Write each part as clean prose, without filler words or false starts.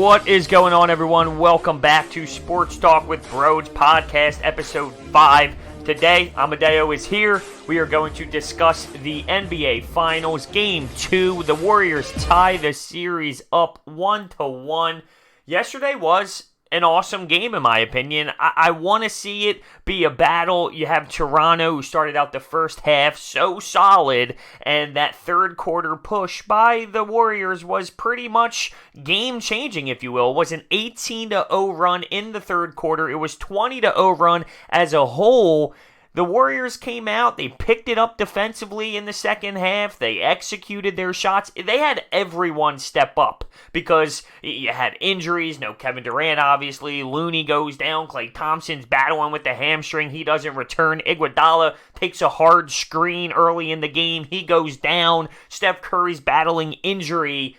What is going on, everyone? Welcome back to Sports Talk with Broads Podcast, Episode 5. Today, Amadeo is here. We are going to discuss the NBA Finals, Game 2. The Warriors tie the series up 1-1. Yesterday was an awesome game, in my opinion. I want to see it be a battle. You have Toronto, who started out the first half so solid, and that third quarter push by the Warriors was pretty much game-changing, if you will. It was an 18-0 run in the third quarter. It was 20-0 run as a whole. The Warriors came out, they picked it up defensively in the second half, they executed their shots. They had everyone step up because you had injuries, no Kevin Durant obviously, Looney goes down, Klay Thompson's battling with the hamstring, he doesn't return, Iguodala takes a hard screen early in the game, he goes down, Steph Curry's battling injury.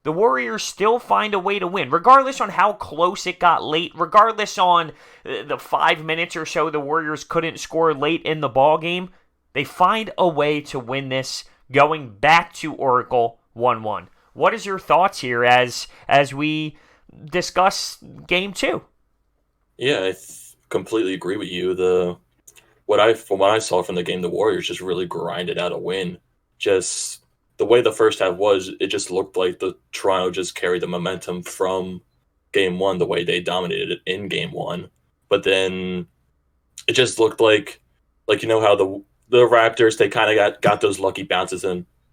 The Warriors still find a way to win, regardless on how close it got late, regardless on the 5 minutes or so the Warriors couldn't score late in the ballgame. They find a way to win this, going back to Oracle 1-1. What is your thoughts here as we discuss Game 2? Yeah, I completely agree with you. From what I saw from the game, the Warriors just really grinded out a win. Just the way the first half was, it just looked like the Toronto just carried the momentum from Game 1, the way they dominated it in Game 1. But then it just looked like you know how the Raptors, they kind of got those lucky bounces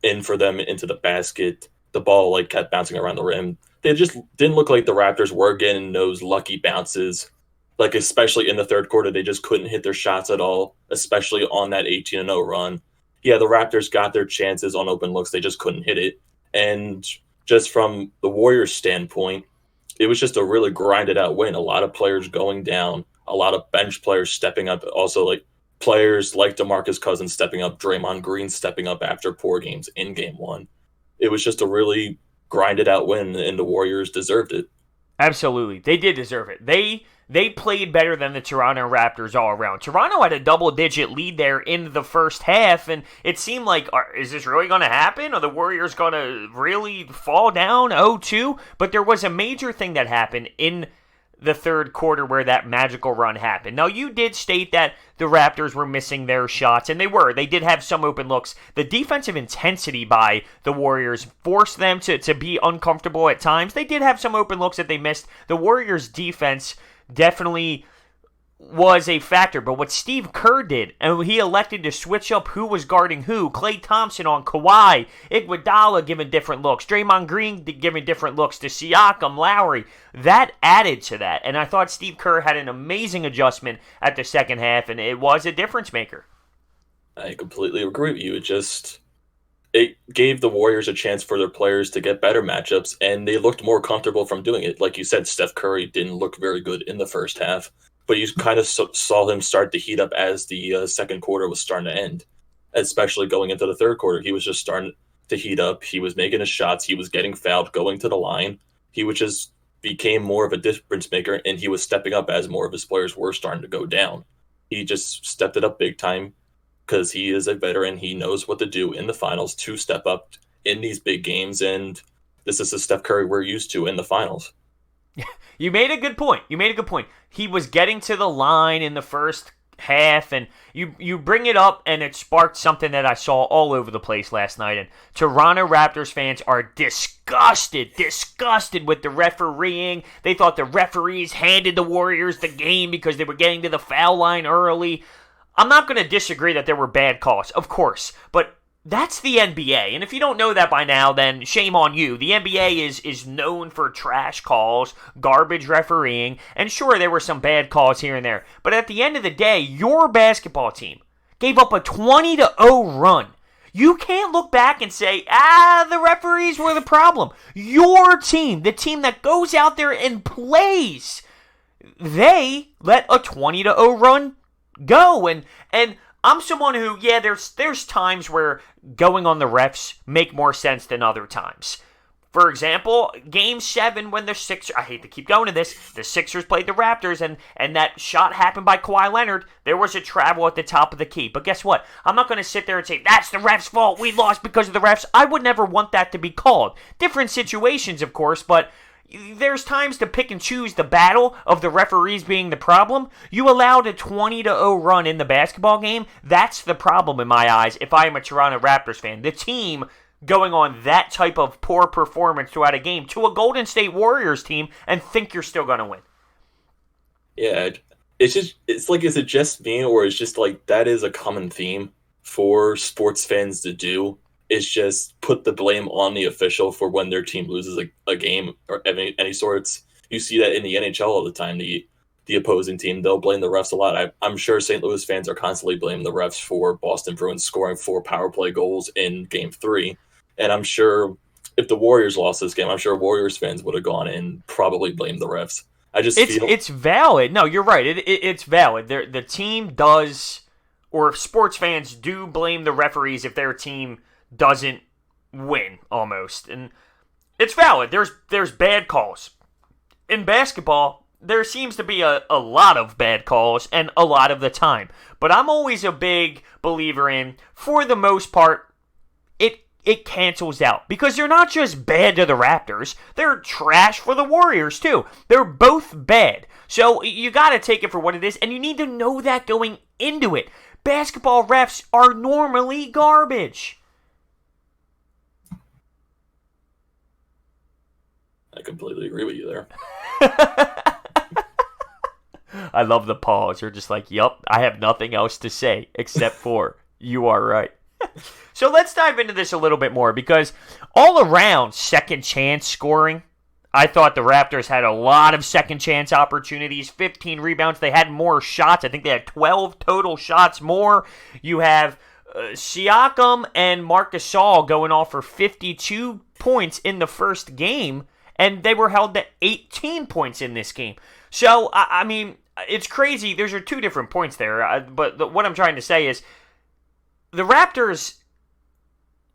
in for them into the basket. The ball kept bouncing around the rim. They just didn't look like the Raptors were getting those lucky bounces. Especially in the third quarter, they just couldn't hit their shots at all, especially on that 18-0 run. Yeah, the Raptors got their chances on open looks. They just couldn't hit it. And just from the Warriors' standpoint, it was just a really grinded out win. A lot of players going down, a lot of bench players stepping up. Also, players like DeMarcus Cousins stepping up, Draymond Green stepping up after poor games in Game 1. It was just a really grinded out win, and the Warriors deserved it. Absolutely. They did deserve it. They played better than the Toronto Raptors all around. Toronto had a double-digit lead there in the first half, and it seemed like, is this really going to happen? Are the Warriors going to really fall down 0-2? But there was a major thing that happened in the third quarter where that magical run happened. Now, you did state that the Raptors were missing their shots, and they were. They did have some open looks. The defensive intensity by the Warriors forced them to be uncomfortable at times. They did have some open looks that they missed. The Warriors' defense definitely was a factor, but what Steve Kerr did, and he elected to switch up who was guarding who, Klay Thompson on Kawhi, Iguodala giving different looks, Draymond Green giving different looks to Siakam, Lowry, that added to that, and I thought Steve Kerr had an amazing adjustment at the second half, and it was a difference maker. I completely agree with you. It gave the Warriors a chance for their players to get better matchups, and they looked more comfortable from doing it. Like you said, Steph Curry didn't look very good in the first half, but you kind of saw him start to heat up as the second quarter was starting to end, especially going into the third quarter. He was just starting to heat up. He was making his shots. He was getting fouled, going to the line. He just became more of a difference maker, and he was stepping up as more of his players were starting to go down. He just stepped it up big time because he is a veteran. He knows what to do in the finals to step up in these big games, and this is the Steph Curry we're used to in the finals. You made a good point. He was getting to the line in the first half, and you bring it up, and it sparked something that I saw all over the place last night, and Toronto Raptors fans are disgusted with the refereeing. They thought the referees handed the Warriors the game because they were getting to the foul line early. I'm not going to disagree that there were bad calls, of course, but that's the NBA, and if you don't know that by now, then shame on you. The NBA is known for trash calls, garbage refereeing, and sure, there were some bad calls here and there, but at the end of the day, your basketball team gave up a 20-0 run. You can't look back and say, the referees were the problem. Your team, the team that goes out there and plays, they let a 20-0 run go, and I'm someone who, there's times where going on the refs make more sense than other times. For example, Game 7 when the Sixers, I hate to keep going to this, the Sixers played the Raptors and that shot happened by Kawhi Leonard, there was a travel at the top of the key. But guess what? I'm not going to sit there and say, that's the ref's fault, we lost because of the refs. I would never want that to be called. Different situations, of course, but there's times to pick and choose the battle of the referees being the problem. You allowed a 20-0 run in the basketball game. That's the problem in my eyes if I am a Toronto Raptors fan. The team going on that type of poor performance throughout a game to a Golden State Warriors team and think you're still going to win. Yeah, it's like, is it just me, or is just like that is a common theme for sports fans to do, is just put the blame on the official for when their team loses a game or any sorts. You see that in the NHL all the time. The opposing team, they'll blame the refs a lot. I'm sure St. Louis fans are constantly blaming the refs for Boston Bruins scoring 4 power play goals in Game 3. And I'm sure if the Warriors lost this game, I'm sure Warriors fans would have gone and probably blamed the refs. It's valid. No, you're right. It's valid. The team does, or sports fans do blame the referees if their team doesn't win, almost. And it's valid. There's bad calls. In basketball, there seems to be a lot of bad calls and a lot of the time. But I'm always a big believer in, for the most part, it cancels out. Because they're not just bad to the Raptors, they're trash for the Warriors too. They're both bad. So you got to take it for what it is, and you need to know that going into it. Basketball refs are normally garbage. I completely agree with you there. I love the pause. You're just like, yup, I have nothing else to say except for, you are right. So let's dive into this a little bit more, because all around second chance scoring, I thought the Raptors had a lot of second chance opportunities, 15 rebounds. They had more shots. I think they had 12 total shots more. You have Siakam and Marc Gasol going off for 52 points in the first game, and they were held to 18 points in this game. So, I mean, it's crazy. There's two different points there, but what I'm trying to say is the Raptors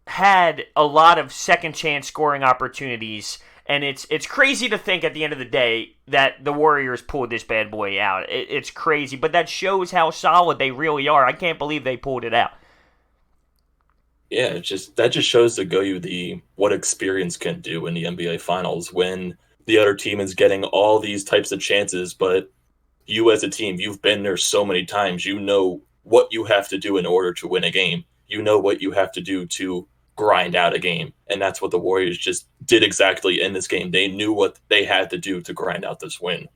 had a lot of second chance scoring opportunities, and it's crazy to think at the end of the day that the Warriors pulled this bad boy out. It's crazy, but that shows how solid they really are. I can't believe they pulled it out. Yeah, that just shows to you what experience can do in the NBA Finals when the other team is getting all these types of chances, but you as a team, you've been there so many times. You know what you have to do in order to win a game. You know what you have to do to grind out a game. And that's what the Warriors just did exactly in this game. They knew what they had to do to grind out this win.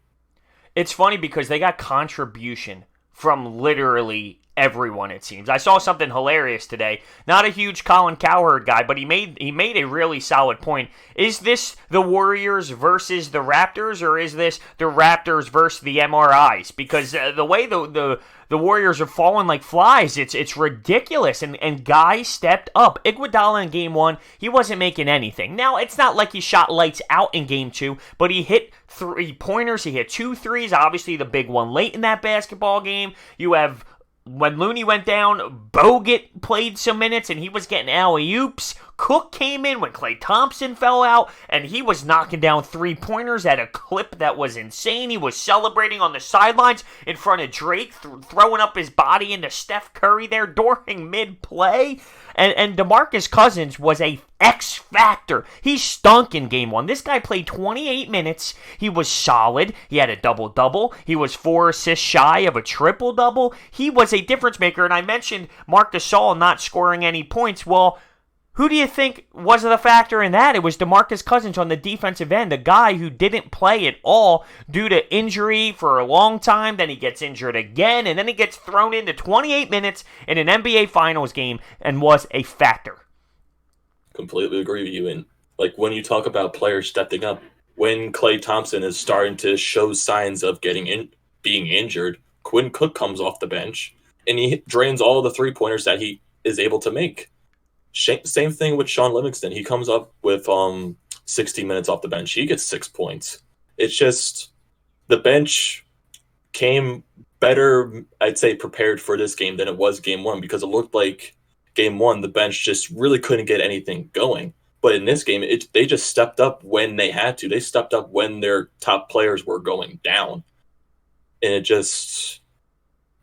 It's funny because they got contribution from literally everyone, it seems. I saw something hilarious today. Not a huge Colin Cowherd guy, but he made a really solid point. Is this the Warriors versus the Raptors, or is this the Raptors versus the MRIs? Because the way the Warriors are falling like flies, it's ridiculous. And guys stepped up. Iguodala in Game 1, he wasn't making anything. Now, it's not like he shot lights out in Game 2, but he hit 3-pointers. He hit 2 threes, obviously the big one late in that basketball game. You have, when Looney went down, Bogut played some minutes, and he was getting alley-oops. Cook came in when Klay Thompson fell out, and he was knocking down 3-pointers at a clip that was insane. He was celebrating on the sidelines in front of Drake, throwing up his body into Steph Curry there during mid-play. And DeMarcus Cousins was a X-factor. He stunk in Game 1. This guy played 28 minutes. He was solid. He had a double-double. He was 4 assists shy of a triple-double. He was a difference maker. And I mentioned Marc Gasol not scoring any points. Well, who do you think was the factor in that? It was DeMarcus Cousins on the defensive end, the guy who didn't play at all due to injury for a long time. Then he gets injured again, and then he gets thrown into 28 minutes in an NBA Finals game and was a factor. Completely agree with you. And like when you talk about players stepping up, when Klay Thompson is starting to show signs of being injured, Quinn Cook comes off the bench and he drains all the 3-pointers that he is able to make. Same thing with Sean Livingston. He comes up with 60 minutes off the bench. He gets 6 points. It's just the bench came better, I'd say, prepared for this game than it was Game 1, because it looked like Game 1, the bench just really couldn't get anything going. But in this game, they just stepped up when they had to. They stepped up when their top players were going down. And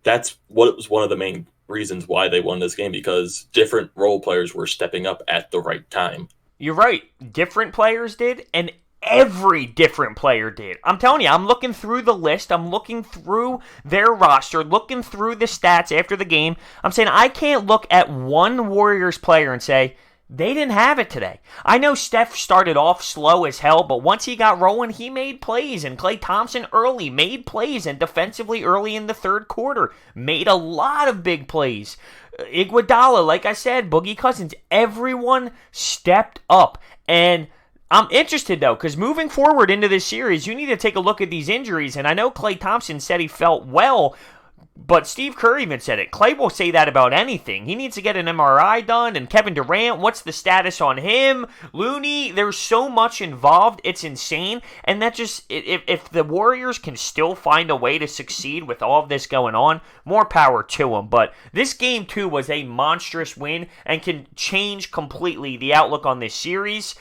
that's what was one of the main reasons why they won this game, because different role players were stepping up at the right time. You're right. Different players did, and every different player did. I'm telling you, I'm looking through the list. I'm looking through their roster, looking through the stats after the game. I'm saying I can't look at one Warriors player and say, they didn't have it today. I know Steph started off slow as hell, but once he got rolling, he made plays. And Klay Thompson early made plays, and defensively early in the third quarter made a lot of big plays. Iguodala, like I said, Boogie Cousins, everyone stepped up. And I'm interested, though, because moving forward into this series, you need to take a look at these injuries. And I know Klay Thompson said he felt well, but Steve Kerr even said it. Klay will say that about anything. He needs to get an MRI done. And Kevin Durant, what's the status on him? Looney, there's so much involved. It's insane. And that just, if the Warriors can still find a way to succeed with all of this going on, more power to them. But this game, too, was a monstrous win and can change completely the outlook on this series.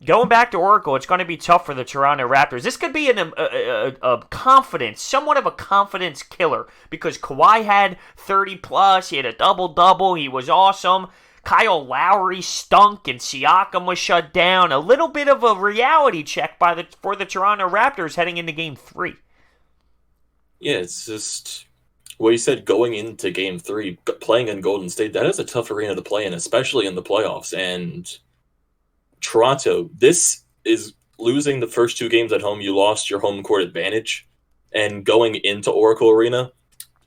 Going back to Oracle, it's going to be tough for the Toronto Raptors. This could be a confidence, somewhat of a confidence killer, because Kawhi had 30+, he had a double-double, he was awesome. Kyle Lowry stunk, and Siakam was shut down. A little bit of a reality check for the Toronto Raptors heading into Game 3. Yeah, it's just what you said going into Game 3, playing in Golden State, that is a tough arena to play in, especially in the playoffs, and Toronto, this is losing the first two games at home. You lost your home court advantage. And going into Oracle Arena,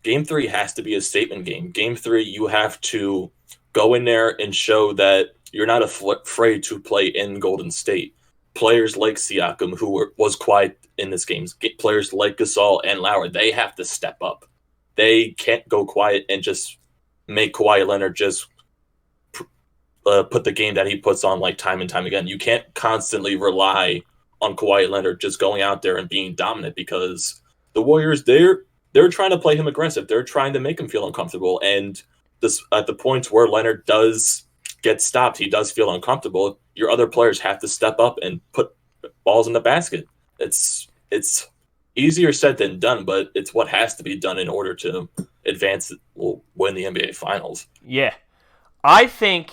Game 3 has to be a statement game. Game 3, you have to go in there and show that you're not afraid to play in Golden State. Players like Siakam, who was quiet in this game, players like Gasol and Lowry, they have to step up. They can't go quiet and just make Kawhi Leonard just put the game that he puts on like time and time again. You can't constantly rely on Kawhi Leonard just going out there and being dominant, because the Warriors, they're trying to play him aggressive. They're trying to make him feel uncomfortable. And this, at the points where Leonard does get stopped, he does feel uncomfortable. Your other players have to step up and put balls in the basket. It's easier said than done, but it's what has to be done in order to advance, win the NBA Finals. Yeah. I think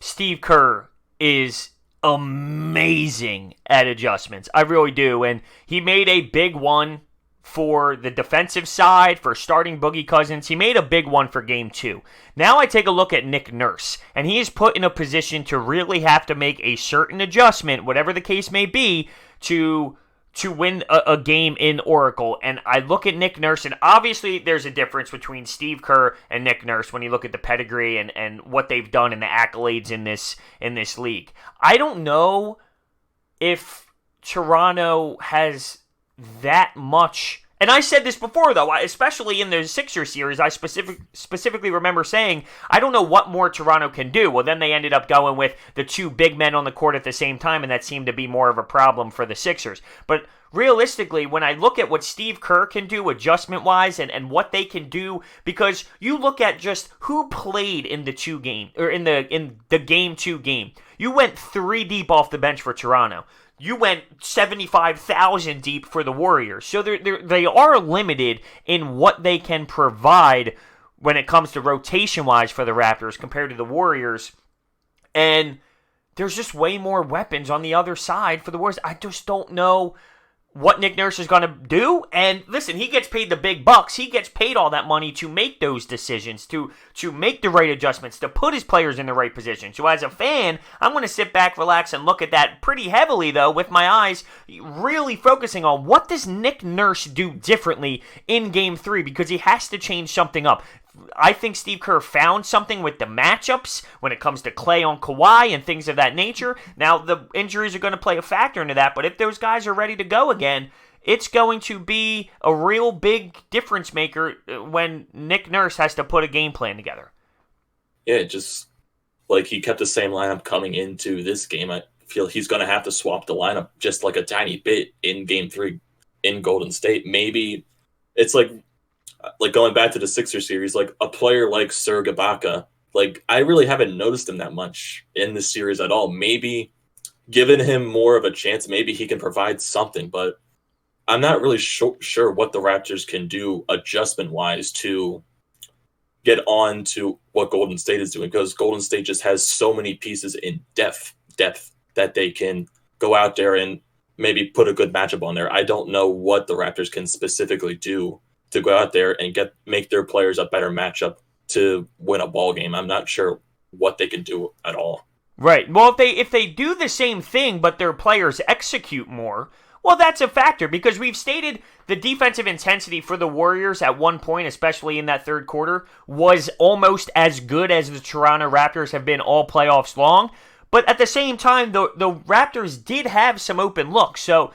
Steve Kerr is amazing at adjustments. I really do. And he made a big one for the defensive side, for starting Boogie Cousins. He made a big one for Game 2. Now I take a look at Nick Nurse, and he is put in a position to really have to make a certain adjustment, whatever the case may be, to win a game in Oracle. And I look at Nick Nurse, and obviously there's a difference between Steve Kerr and Nick Nurse when you look at the pedigree and what they've done and the accolades in this league. I don't know if Toronto has that much. And I said this before, though, especially in the Sixers series, I specifically remember saying, I don't know what more Toronto can do. Well, then they ended up going with the two big men on the court at the same time, and that seemed to be more of a problem for the Sixers. But realistically, when I look at what Steve Kerr can do adjustment-wise and what they can do, because you look at just who played in the Game 2 game. You went 3 deep off the bench for Toronto. You went 75,000 deep for the Warriors. So they are limited in what they can provide when it comes to rotation-wise for the Raptors compared to the Warriors. And there's just way more weapons on the other side for the Warriors. I just don't know what Nick Nurse is going to do. And listen, he gets paid the big bucks. He gets paid all that money to make those decisions, to make the right adjustments, to put his players in the right position. So as a fan, I'm going to sit back, relax, and look at that pretty heavily, though, with my eyes really focusing on what does Nick Nurse do differently in Game 3, because he has to change something up. I think Steve Kerr found something with the matchups when it comes to Klay on Kawhi and things of that nature. Now, the injuries are going to play a factor into that, but if those guys are ready to go again, it's going to be a real big difference maker when Nick Nurse has to put a game plan together. Yeah, just like he kept the same lineup coming into this game. I feel he's going to have to swap the lineup just like a tiny bit in Game 3 in Golden State. Maybe it's like going back to the Sixers series, like a player like Serge Ibaka, like I really haven't noticed him that much in this series at all. Maybe giving him more of a chance, maybe he can provide something, but I'm not really sure what the Raptors can do adjustment-wise to get on to what Golden State is doing, because Golden State just has so many pieces in depth that they can go out there and maybe put a good matchup on there. I don't know what the Raptors can specifically do to go out there and make their players a better matchup to win a ball game. I'm not sure what they can do at all. Right. Well, if they do the same thing, but their players execute more, well, that's a factor, because we've stated the defensive intensity for the Warriors at one point, especially in that third quarter, was almost as good as the Toronto Raptors have been all playoffs long. But at the same time, the Raptors did have some open looks. So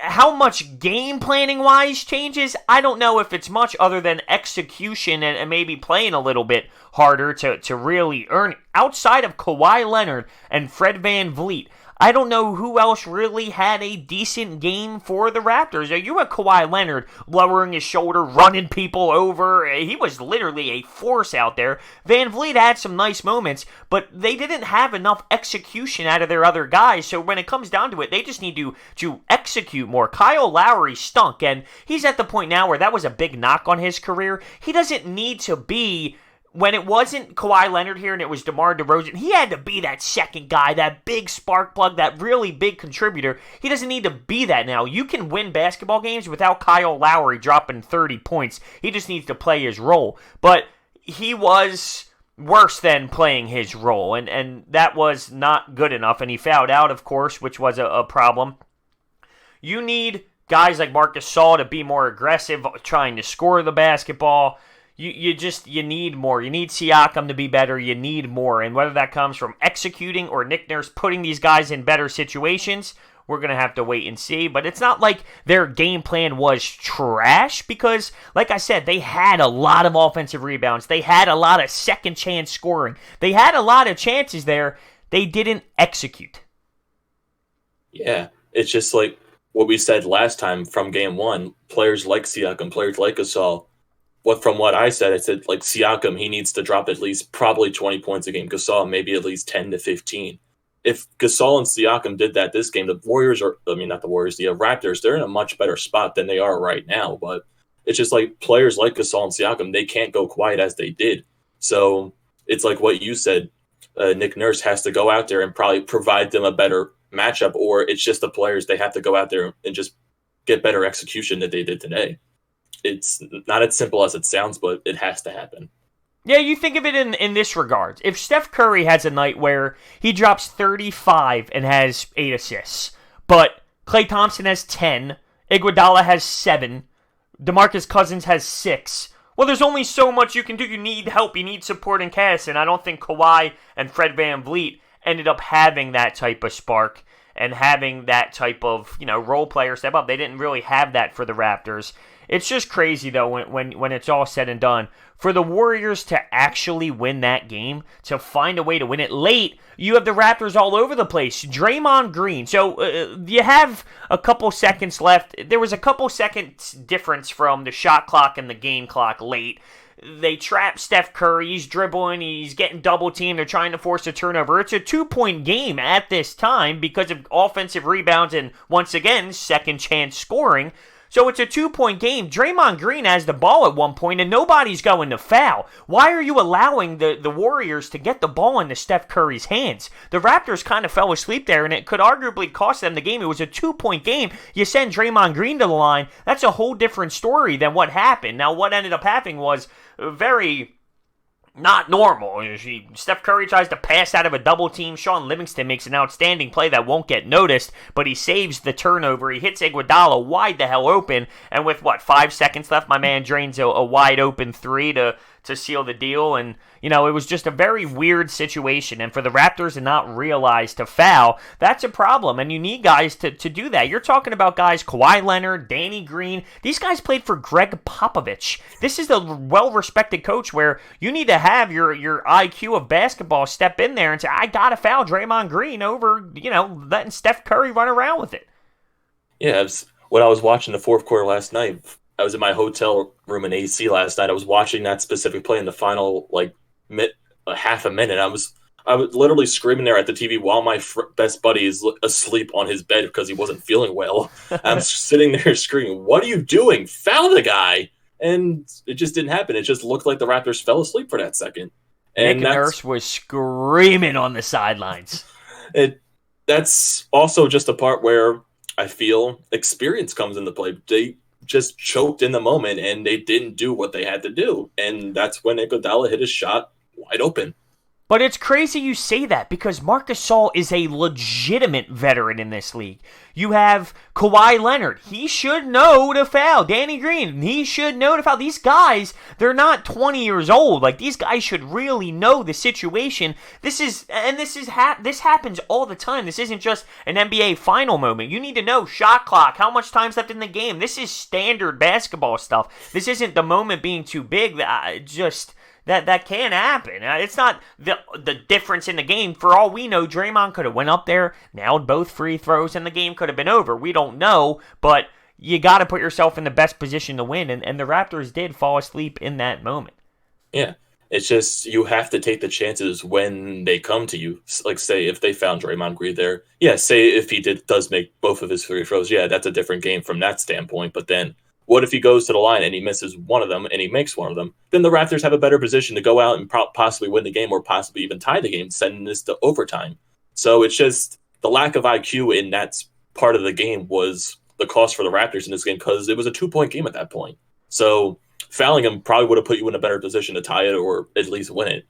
how much game planning wise changes? I don't know if it's much, other than execution and maybe playing a little bit harder to really earn it. Outside of Kawhi Leonard and Fred VanVleet, I don't know who else really had a decent game for the Raptors. You had Kawhi Leonard lowering his shoulder, running people over. He was literally a force out there. VanVleet had some nice moments, but they didn't have enough execution out of their other guys. So when it comes down to it, they just need to execute more. Kyle Lowry stunk, and he's at the point now where that was a big knock on his career. He doesn't need to be... When it wasn't Kawhi Leonard here and it was DeMar DeRozan, he had to be that second guy, that big spark plug, that really big contributor. He doesn't need to be that now. You can win basketball games without Kyle Lowry dropping 30 points. He just needs to play his role. But he was worse than playing his role, and that was not good enough. And he fouled out, of course, which was a problem. You need guys like Marc Gasol to be more aggressive, trying to score the basketball. You need more. You need Siakam to be better. You need more. And whether that comes from executing or Nick Nurse putting these guys in better situations, we're going to have to wait and see. But it's not like their game plan was trash, because, like I said, they had a lot of offensive rebounds. They had a lot of second chance scoring. They had a lot of chances there. They didn't execute. Yeah, it's just like what we said last time from game one. Players like Siakam, players like Gasol, from what I said like Siakam, he needs to drop at least probably 20 points a game. Gasol, maybe at least 10 to 15. If Gasol and Siakam did that this game, the Raptors, they're in a much better spot than they are right now. But it's just like players like Gasol and Siakam, they can't go quiet as they did. So it's like what you said, Nick Nurse has to go out there and probably provide them a better matchup, or it's just the players, they have to go out there and just get better execution that they did today. It's not as simple as it sounds, but it has to happen. Yeah, you think of it in this regard. If Steph Curry has a night where he drops 35 and has 8 assists, but Klay Thompson has 10, Iguodala has 7, DeMarcus Cousins has 6, well, there's only so much you can do. You need help. You need support and cast, and I don't think Kawhi and Fred VanVleet ended up having that type of spark and having that type of, role player step up. They didn't really have that for the Raptors. It's just crazy, though, when it's all said and done. For the Warriors to actually win that game, to find a way to win it late, you have the Raptors all over the place. Draymond Green. So you have a couple seconds left. There was a couple seconds difference from the shot clock and the game clock late. They trap Steph Curry. He's dribbling. He's getting double-teamed. They're trying to force a turnover. It's a 2-point game at this time because of offensive rebounds and, once again, second-chance scoring. So it's a 2-point game. Draymond Green has the ball at one point, and nobody's going to foul. Why are you allowing the Warriors to get the ball into Steph Curry's hands? The Raptors kind of fell asleep there, and it could arguably cost them the game. It was a 2-point game. You send Draymond Green to the line, that's a whole different story than what happened. Now, what ended up happening was very not normal. Steph Curry tries to pass out of a double team. Sean Livingston makes an outstanding play that won't get noticed, but he saves the turnover. He hits Iguodala wide the hell open, and with 5 seconds left, my man drains a wide open three to seal the deal. And it was just a very weird situation. And for the Raptors to not realize to foul, that's a problem. And you need guys to do that. You're talking about guys, Kawhi Leonard, Danny Green. These guys played for Greg Popovich. This is a well-respected coach where you need to have your IQ of basketball step in there and say, I got to foul Draymond Green over, letting Steph Curry run around with it. Yeah, when I was watching the fourth quarter last night, I was in my hotel room in AC last night. I was watching that specific play in the final, half a minute. I was literally screaming there at the TV while my best buddy is asleep on his bed because he wasn't feeling well. I'm sitting there screaming, "What are you doing? Foul the guy!" And it just didn't happen. It just looked like the Raptors fell asleep for that second. And Nick Nurse was screaming on the sidelines. That's also just a part where I feel experience comes into play. They just choked in the moment and they didn't do what they had to do. And that's when Iguodala hit his shot wide open. But it's crazy you say that because Marc Gasol is a legitimate veteran in this league. You have Kawhi Leonard. He should know to foul. Danny Green, he should know to foul. These guys, they're not 20 years old. Like, these guys should really know the situation. This happens all the time. This isn't just an NBA final moment. You need to know shot clock, how much time's left in the game. This is standard basketball stuff. This isn't the moment being too big. That can happen. It's not the difference in the game. For all we know, Draymond could have went up there, nailed both free throws, and the game could have been over. We don't know, but you got to put yourself in the best position to win, and the Raptors did fall asleep in that moment. Yeah, it's just you have to take the chances when they come to you. Like, say, if they found Draymond Green there, yeah, say if he does make both of his free throws, yeah, that's a different game from that standpoint, but then what if he goes to the line and he misses one of them and he makes one of them? Then the Raptors have a better position to go out and possibly win the game or possibly even tie the game, sending this to overtime. So it's just the lack of IQ in that part of the game was the cost for the Raptors in this game because it was a 2-point game at that point. So fouling him probably would have put you in a better position to tie it or at least win it.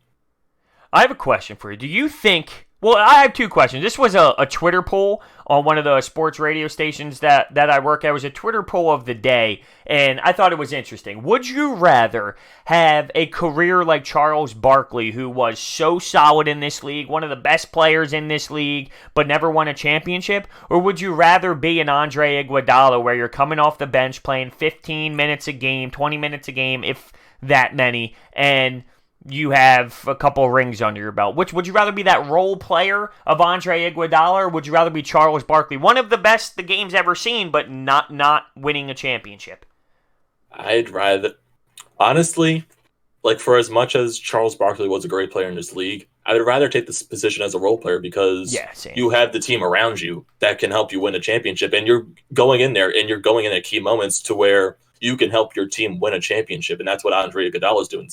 I have a question for you. Do you think... Well, I have two questions. This was a Twitter poll on one of the sports radio stations that I work at. It was a Twitter poll of the day, and I thought it was interesting. Would you rather have a career like Charles Barkley, who was so solid in this league, one of the best players in this league, but never won a championship? Or would you rather be an Andre Iguodala, where you're coming off the bench playing 15 minutes a game, 20 minutes a game, if that many, and you have a couple rings under your belt? Which would you rather be, that role player of Andre Iguodala, or would you rather be Charles Barkley, one of the best the game's ever seen, but not winning a championship? I'd rather, honestly, like, for as much as Charles Barkley was a great player in this league, I would rather take this position as a role player because you have the team around you that can help you win a championship, and you're going in there and you're going in at key moments to where you can help your team win a championship, and that's what Andre Iguodala is doing.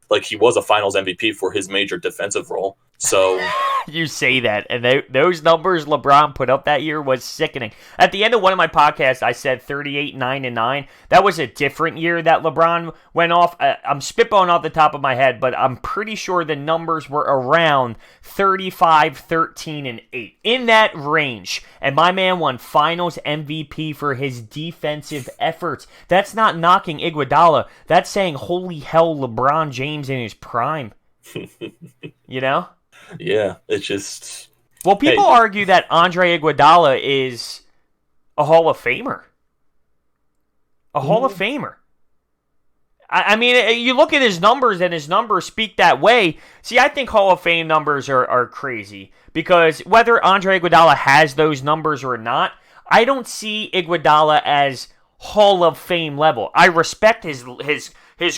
Like, he was a Finals MVP for his major defensive role. So you say that, and those numbers LeBron put up that year was sickening. At the end of one of my podcasts, I said 38, 9, and 9. That was a different year that LeBron went off. I'm spitballing off the top of my head, but I'm pretty sure the numbers were around 35, 13, and 8. In that range. And my man won Finals MVP for his defensive efforts. That's not knocking Iguodala. That's saying, holy hell, LeBron James in his prime. You know? Yeah, it's just... Well, people argue that Andre Iguodala is a Hall of Famer. A Hall of Famer. I mean, you look at his numbers, and his numbers speak that way. See, I think Hall of Fame numbers are crazy, because whether Andre Iguodala has those numbers or not, I don't see Iguodala as Hall of Fame level. I respect his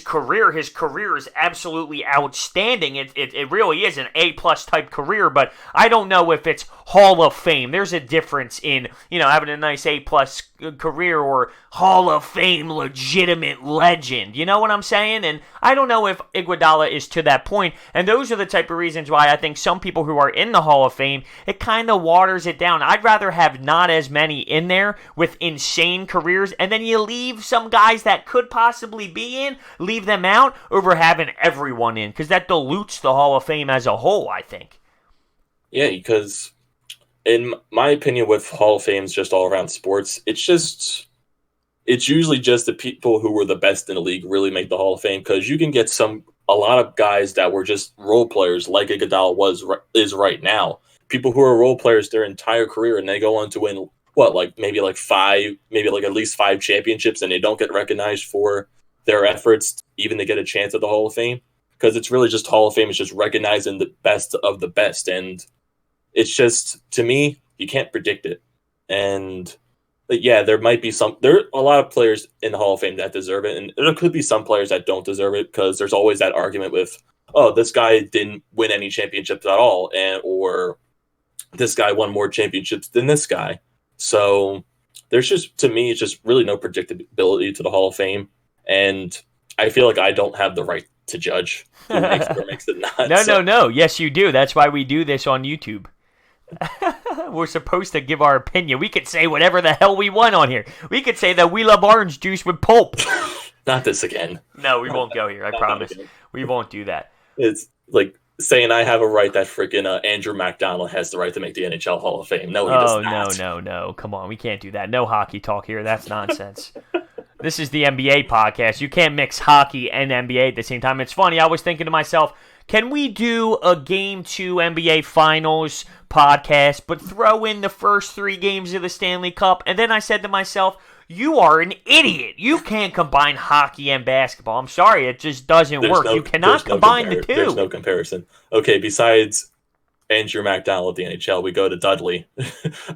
career. His career is absolutely outstanding. It really is an A-plus type career, but I don't know if it's Hall of Fame. There's a difference in, having a nice A-plus career or Hall of Fame legitimate legend. You know what I'm saying? And I don't know if Iguodala is to that point, and those are the type of reasons why I think some people who are in the Hall of Fame, it kind of waters it down. I'd rather have not as many in there with insane careers, and then you leave some guys that could possibly be in, leave them out, over having everyone in, because that dilutes the Hall of Fame as a whole, I think. Yeah, because in my opinion, with Hall of Fames just all around sports, it's usually just the people who were the best in the league really make the Hall of Fame, because you can get a lot of guys that were just role players like Iguodala is right now. People who are role players their entire career, and they go on to win maybe at least 5 championships, and they don't get recognized for their efforts even to get a chance at the Hall of Fame, because it's really just Hall of Fame is just recognizing the best of the best, and it's just, to me, you can't predict it. And yeah, there are a lot of players in the Hall of Fame that deserve it, and there could be some players that don't deserve it, because there's always that argument with, this guy didn't win any championships at all, or this guy won more championships than this guy. So there's just, to me, it's just really no predictability to the Hall of Fame, and I feel like I don't have the right to judge who makes it or makes it not. No. Yes, you do. That's why we do this on YouTube. We're supposed to give our opinion. We could say whatever the hell we want on here. We could say that we love orange juice with pulp. Not this again. No, we won't go here. I promise. We won't do that. It's like saying I have a right that freaking Andrew McDonald has the right to make the NHL Hall of Fame. No, he does not. No. Come on. We can't do that. No hockey talk here. That's nonsense. This is the NBA podcast. You can't mix hockey and NBA at the same time. It's funny. I was thinking to myself, can we do a Game 2 NBA Finals podcast, but throw in the first 3 games of the Stanley Cup? And then I said to myself, you are an idiot. You can't combine hockey and basketball. I'm sorry. It just doesn't work. You cannot combine the two. There's no comparison. Okay, besides Andrew McDonald of the NHL, we go to Dudley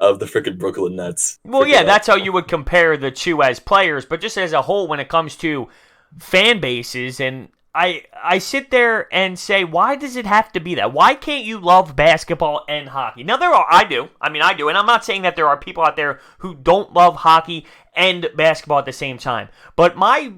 of the freaking Brooklyn Nets. Well, yeah, that's how you would compare the two as players, but just as a whole when it comes to fan bases, and I sit there and say, why does it have to be that? Why can't you love basketball and hockey? Now, I do, and I'm not saying that there are people out there who don't love hockey and basketball at the same time, but my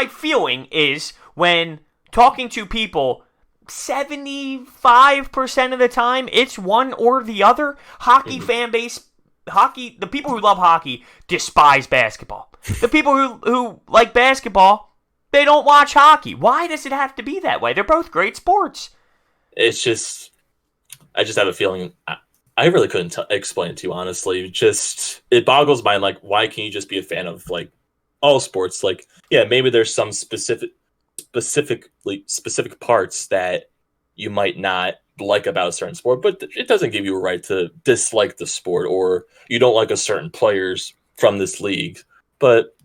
feeling is when talking to people, 75% of the time, it's one or the other. Hockey fan base, the people who love hockey despise basketball. The people who like basketball, they don't watch hockey. Why does it have to be that way? They're both great sports. It's just, I just have a feeling, I really couldn't explain it to you, honestly. Just, it boggles my mind, like, why can't you just be a fan of, like, all sports? Like, yeah, maybe there's some specific parts that you might not like about a certain sport, but it doesn't give you a right to dislike the sport, or you don't like a certain players from this league. But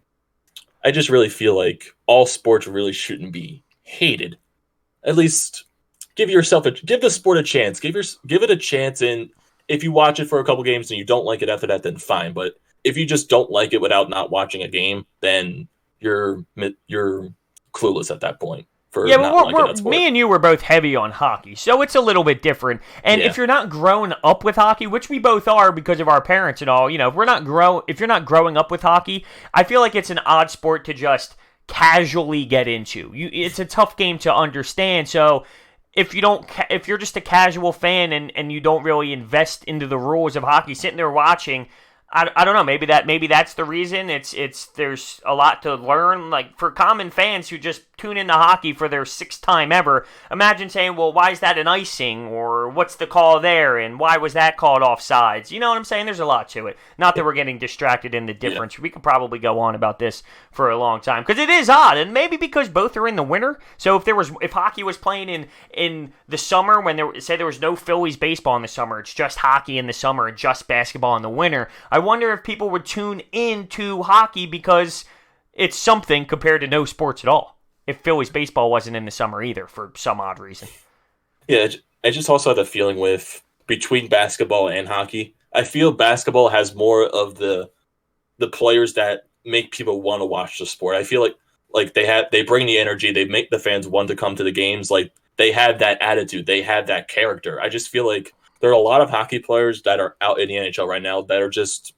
I just really feel like all sports really shouldn't be hated. At least give the sport a chance. Give it a chance, and if you watch it for a couple games and you don't like it after that, then fine. But if you just don't like it without not watching a game, then you're clueless at that point. Yeah, but me and you were both heavy on hockey, so it's a little bit different. And if you're not growing up with hockey, which we both are because of our parents and all, if you're not growing up with hockey, I feel like it's an odd sport to just casually get into. It's a tough game to understand. So if you're just a casual fan and you don't really invest into the rules of hockey, sitting there watching, I don't know. Maybe that's the reason. There's a lot to learn. Like for common fans who just tune into hockey for their 6th time ever, imagine saying, "Well, why is that an icing?" Or "What's the call there?" And "Why was that called offsides?" You know what I'm saying? There's a lot to it. Not that we're getting distracted in the difference. Yeah. We could probably go on about this for a long time because it is odd, and maybe because both are in the winter. So if hockey was playing in the summer when there was no Phillies baseball in the summer, it's just hockey in the summer and just basketball in the winter. I wonder if people would tune into hockey because it's something compared to no sports at all. If Phillies baseball wasn't in the summer either for some odd reason. Yeah, I just also have a feeling with between basketball and hockey, I feel basketball has more of the players that make people want to watch the sport. I feel like they bring the energy, they make the fans want to come to the games. Like they have that attitude, they have that character. I just feel like there are a lot of hockey players that are out in the NHL right now that are just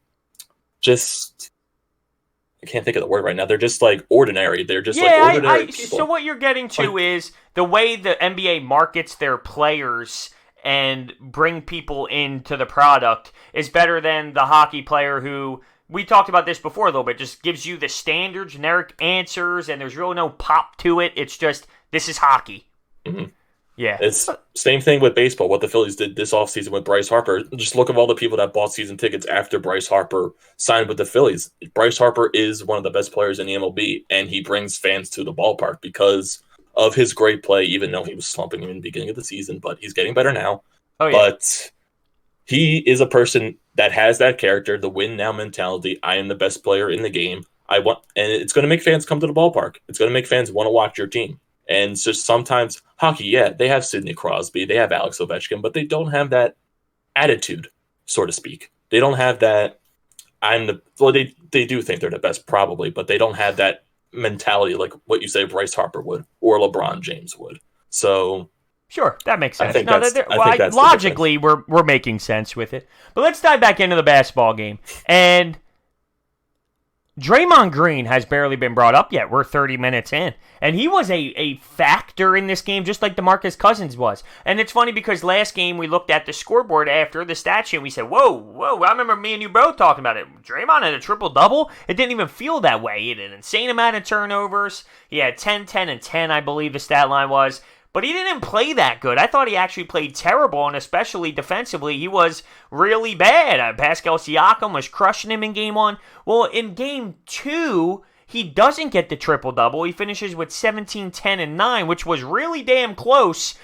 I can't think of the word right now. They're just like ordinary. They're just ordinary people. So what you're getting to is the way the NBA markets their players and bring people into the product is better than the hockey player who, we talked about this before a little bit, just gives you the standard generic answers and there's really no pop to it. It's just, this is hockey. Mm-hmm. Yeah. It's same thing with baseball, what the Phillies did this offseason with Bryce Harper. Just look at all the people that bought season tickets after Bryce Harper signed with the Phillies. Bryce Harper is one of the best players in the MLB, and he brings fans to the ballpark because of his great play, even though he was slumping in the beginning of the season, but he's getting better now. Oh, yeah. But he is a person that has that character, the win now mentality. I am the best player in the game. And it's going to make fans come to the ballpark. It's going to make fans want to watch your team. And so sometimes hockey, yeah, they have Sidney Crosby, they have Alex Ovechkin, but they don't have that attitude, so to speak. They don't have that. They do think they're the best, probably, but they don't have that mentality like what you say Bryce Harper would or LeBron James would. So sure, that makes sense. That's logically, we're making sense with it. But let's dive back into the basketball game. And Draymond Green has barely been brought up yet. We're 30 minutes in. And he was a factor in this game, just like DeMarcus Cousins was. And it's funny because last game we looked at the scoreboard after the stat sheet and we said, whoa, I remember me and you both talking about it. Draymond had a triple-double? It didn't even feel that way. He had an insane amount of turnovers. He had 10, 10, and 10, I believe the stat line was. But he didn't play that good. I thought he actually played terrible, and especially defensively, he was really bad. Pascal Siakam was crushing him in game 1. Well, in game 2, he doesn't get the triple-double. He finishes with 17, 10, and 9, which was really damn close.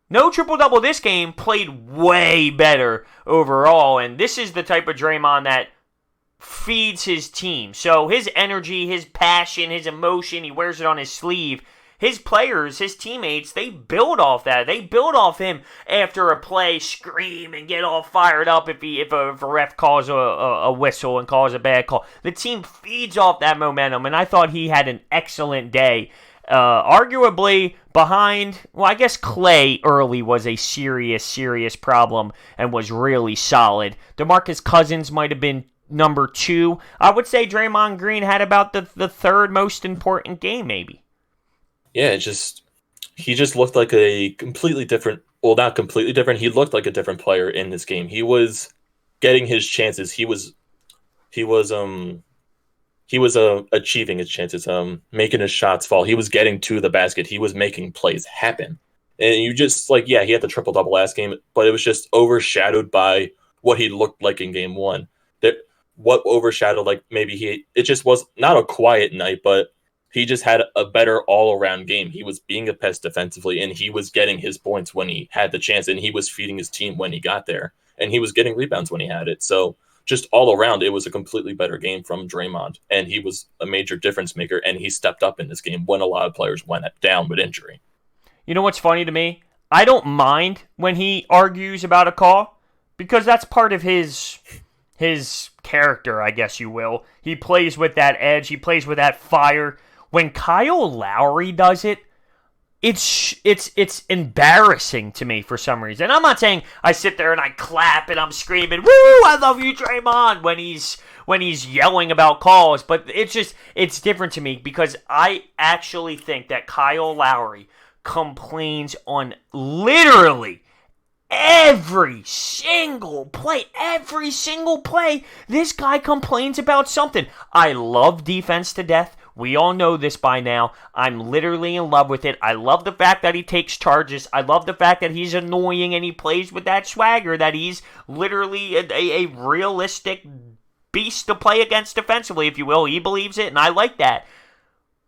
No triple-double this game, played way better overall, and this is the type of Draymond that feeds his team. So his energy, his passion, his emotion, he wears it on his sleeve. His players, his teammates, they build off that. They build off him after a play, scream and get all fired up if a ref calls a whistle and calls a bad call. The team feeds off that momentum, and I thought he had an excellent day. Arguably behind, well, I guess Klay early was a serious problem and was really solid. DeMarcus Cousins might have been number 2. I would say Draymond Green had about the third most important game, maybe. Yeah, he just looked like a completely different, well, not completely different. He looked like a different player in this game. He was getting his chances. He was achieving his chances, making his shots fall. He was getting to the basket. He was making plays happen. And you just he had the triple-double last game, but it was just overshadowed by what he looked like in game 1. What overshadowed, it just was not a quiet night, but he just had a better all-around game. He was being a pest defensively, and he was getting his points when he had the chance, and he was feeding his team when he got there, and he was getting rebounds when he had it. So just all around, it was a completely better game from Draymond, and he was a major difference maker, and he stepped up in this game when a lot of players went down with injury. You know what's funny to me? I don't mind when he argues about a call, because that's part of his character, I guess you will. He plays with that edge. He plays with that fire. When Kyle Lowry does it, it's embarrassing to me for some reason. I'm not saying I sit there and I clap and I'm screaming, "Woo! I love you, Draymond!" when he's yelling about calls, but it's different to me because I actually think that Kyle Lowry complains on literally every single play. This guy complains about something. I love defense to death. We all know this by now. I'm literally in love with it. I love the fact that he takes charges. I love the fact that he's annoying and he plays with that swagger, that he's literally a realistic beast to play against defensively, if you will. He believes it, and I like that.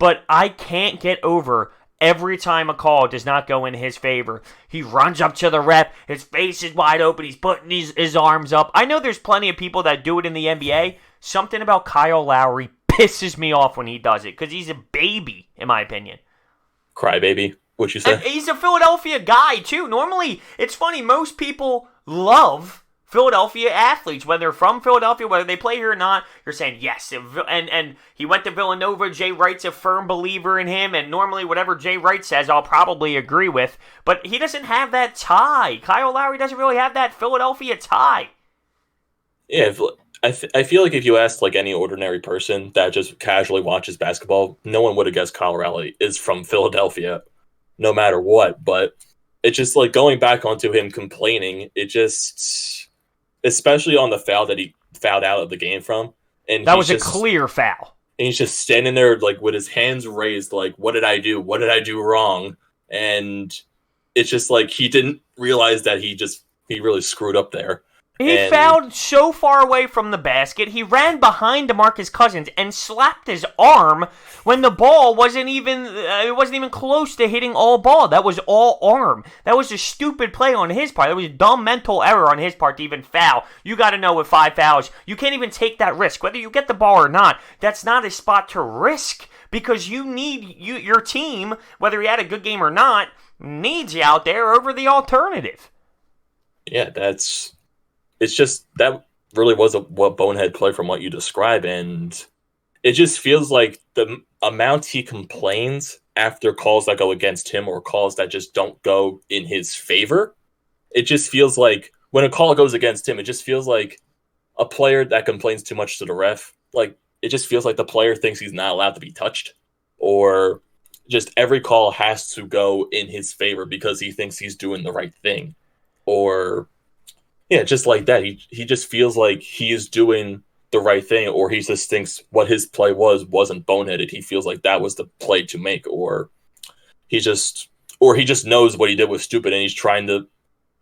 But I can't get over every time a call does not go in his favor. He runs up to the ref. His face is wide open. He's putting his arms up. I know there's plenty of people that do it in the NBA. Something about Kyle Lowry pisses me off when he does it because he's a baby, in my opinion. Crybaby, what you say? And he's a Philadelphia guy, too. Normally, it's funny, most people love Philadelphia athletes, whether they're from Philadelphia, whether they play here or not. You're saying, yes, and he went to Villanova. Jay Wright's a firm believer in him, and normally whatever Jay Wright says, I'll probably agree with. But he doesn't have that tie. Kyle Lowry doesn't really have that Philadelphia tie. Yeah, I feel like if you asked any ordinary person that just casually watches basketball, no one would have guessed Kyle Lowry is from Philadelphia, no matter what. But it's just going back onto him complaining. It just, especially on the foul that he fouled out of the game from, and that was a clear foul. And he's just standing there with his hands raised, what did I do? What did I do wrong? And it's just he didn't realize that he really screwed up there. He fouled so far away from the basket, he ran behind DeMarcus Cousins and slapped his arm when the ball wasn't even close to hitting all ball. That was all arm. That was a stupid play on his part. That was a dumb mental error on his part to even foul. You got to know with 5 fouls, you can't even take that risk. Whether you get the ball or not, that's not a spot to risk because your team, whether he had a good game or not, needs you out there over the alternative. Yeah, it's just that really was a bonehead play from what you describe, and it just feels like the amount he complains after calls that go against him or calls that just don't go in his favor, it just feels like when a call goes against him, it just feels like a player that complains too much to the ref. it just feels like the player thinks he's not allowed to be touched, or just every call has to go in his favor because he thinks he's doing the right thing, or yeah, just like that. He just feels like he is doing the right thing, or he just thinks what his play wasn't boneheaded. He feels like that was the play to make, or he just knows what he did was stupid, and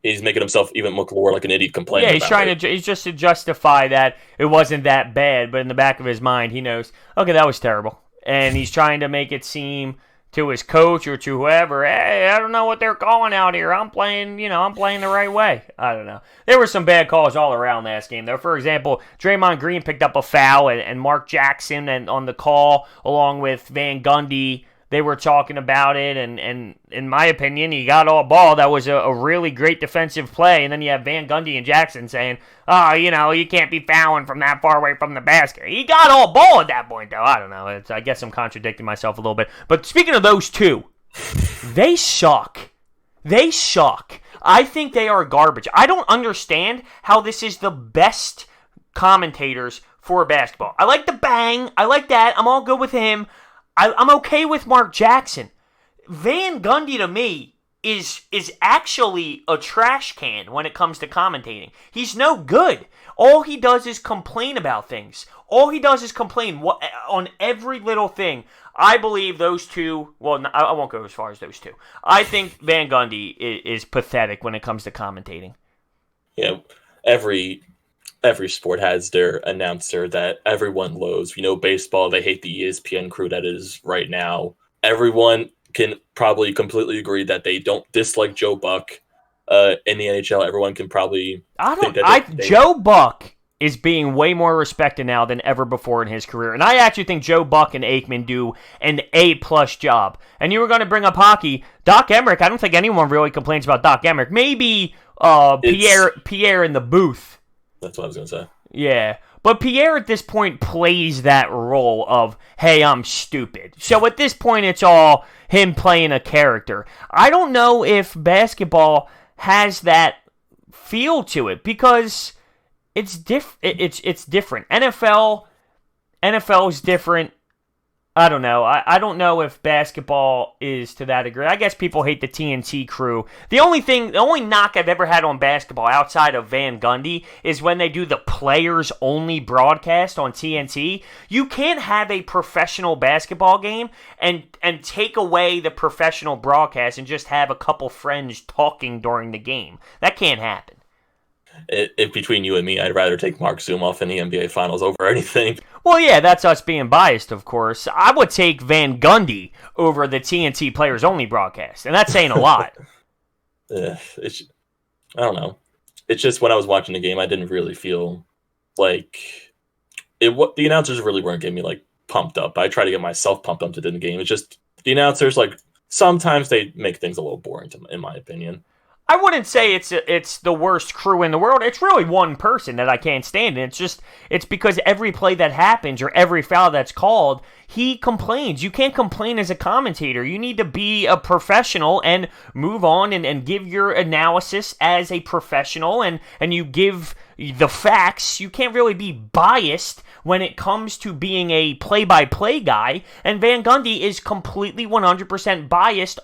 he's making himself even look more like an idiot complaining. Yeah, he's just to justify that it wasn't that bad, but in the back of his mind, he knows, okay, that was terrible, and he's trying to make it seem to his coach or to whoever, hey, I don't know what they're calling out here. I'm playing the right way. I don't know. There were some bad calls all around last game, though. For example, Draymond Green picked up a foul, and Mark Jackson and on the call, along with Van Gundy, they were talking about it, and in my opinion, he got all ball. That was a really great defensive play, and then you have Van Gundy and Jackson saying, you can't be fouling from that far away from the basket. He got all ball at that point, though. I don't know. I guess I'm contradicting myself a little bit. But speaking of those two, they suck. They suck. I think they are garbage. I don't understand how this is the best commentators for basketball. I like the bang. I like that. I'm all good with him. I'm okay with Mark Jackson. Van Gundy, to me, is actually a trash can when it comes to commentating. He's no good. All he does is complain about things. All he does is complain on every little thing. I believe those two, well, I won't go as far as those two. I think Van Gundy is pathetic when it comes to commentating. Yeah, every sport has their announcer that everyone loathes. Baseball, they hate the ESPN crew that is right now. Everyone can probably completely agree that they don't dislike Joe Buck in the NHL. Everyone can probably Joe Buck is being way more respected now than ever before in his career. And I actually think Joe Buck and Aikman do an A-plus job. And you were going to bring up hockey. Doc Emrick, I don't think anyone really complains about Doc Emrick. Maybe Pierre in the booth. That's what I was going to say. Yeah. But Pierre at this point plays that role of, hey, I'm stupid. So at this point, it's all him playing a character. I don't know if basketball has that feel to it because it's it's different. NFL is different. I don't know. I don't know if basketball is to that degree. I guess people hate the TNT crew. The only knock I've ever had on basketball outside of Van Gundy is when they do the players-only broadcast on TNT. You can't have a professional basketball game and take away the professional broadcast and just have a couple friends talking during the game. That can't happen. If between you and me, I'd rather take Mark Zumoff in the NBA Finals over anything. Well, yeah, that's us being biased, of course. I would take Van Gundy over the TNT Players-Only broadcast, and that's saying a lot. I don't know. It's just when I was watching the game, I didn't really feel like the announcers really weren't getting me pumped up. I try to get myself pumped up to the game. It's just the announcers sometimes they make things a little boring, in my opinion. I wouldn't say it's the worst crew in the world. It's really one person that I can't stand. And it's because every play that happens or every foul that's called, he complains. You can't complain as a commentator. You need to be a professional and move on and give your analysis as a professional and you give the facts. You can't really be biased when it comes to being a play-by-play guy. And Van Gundy is completely 100% biased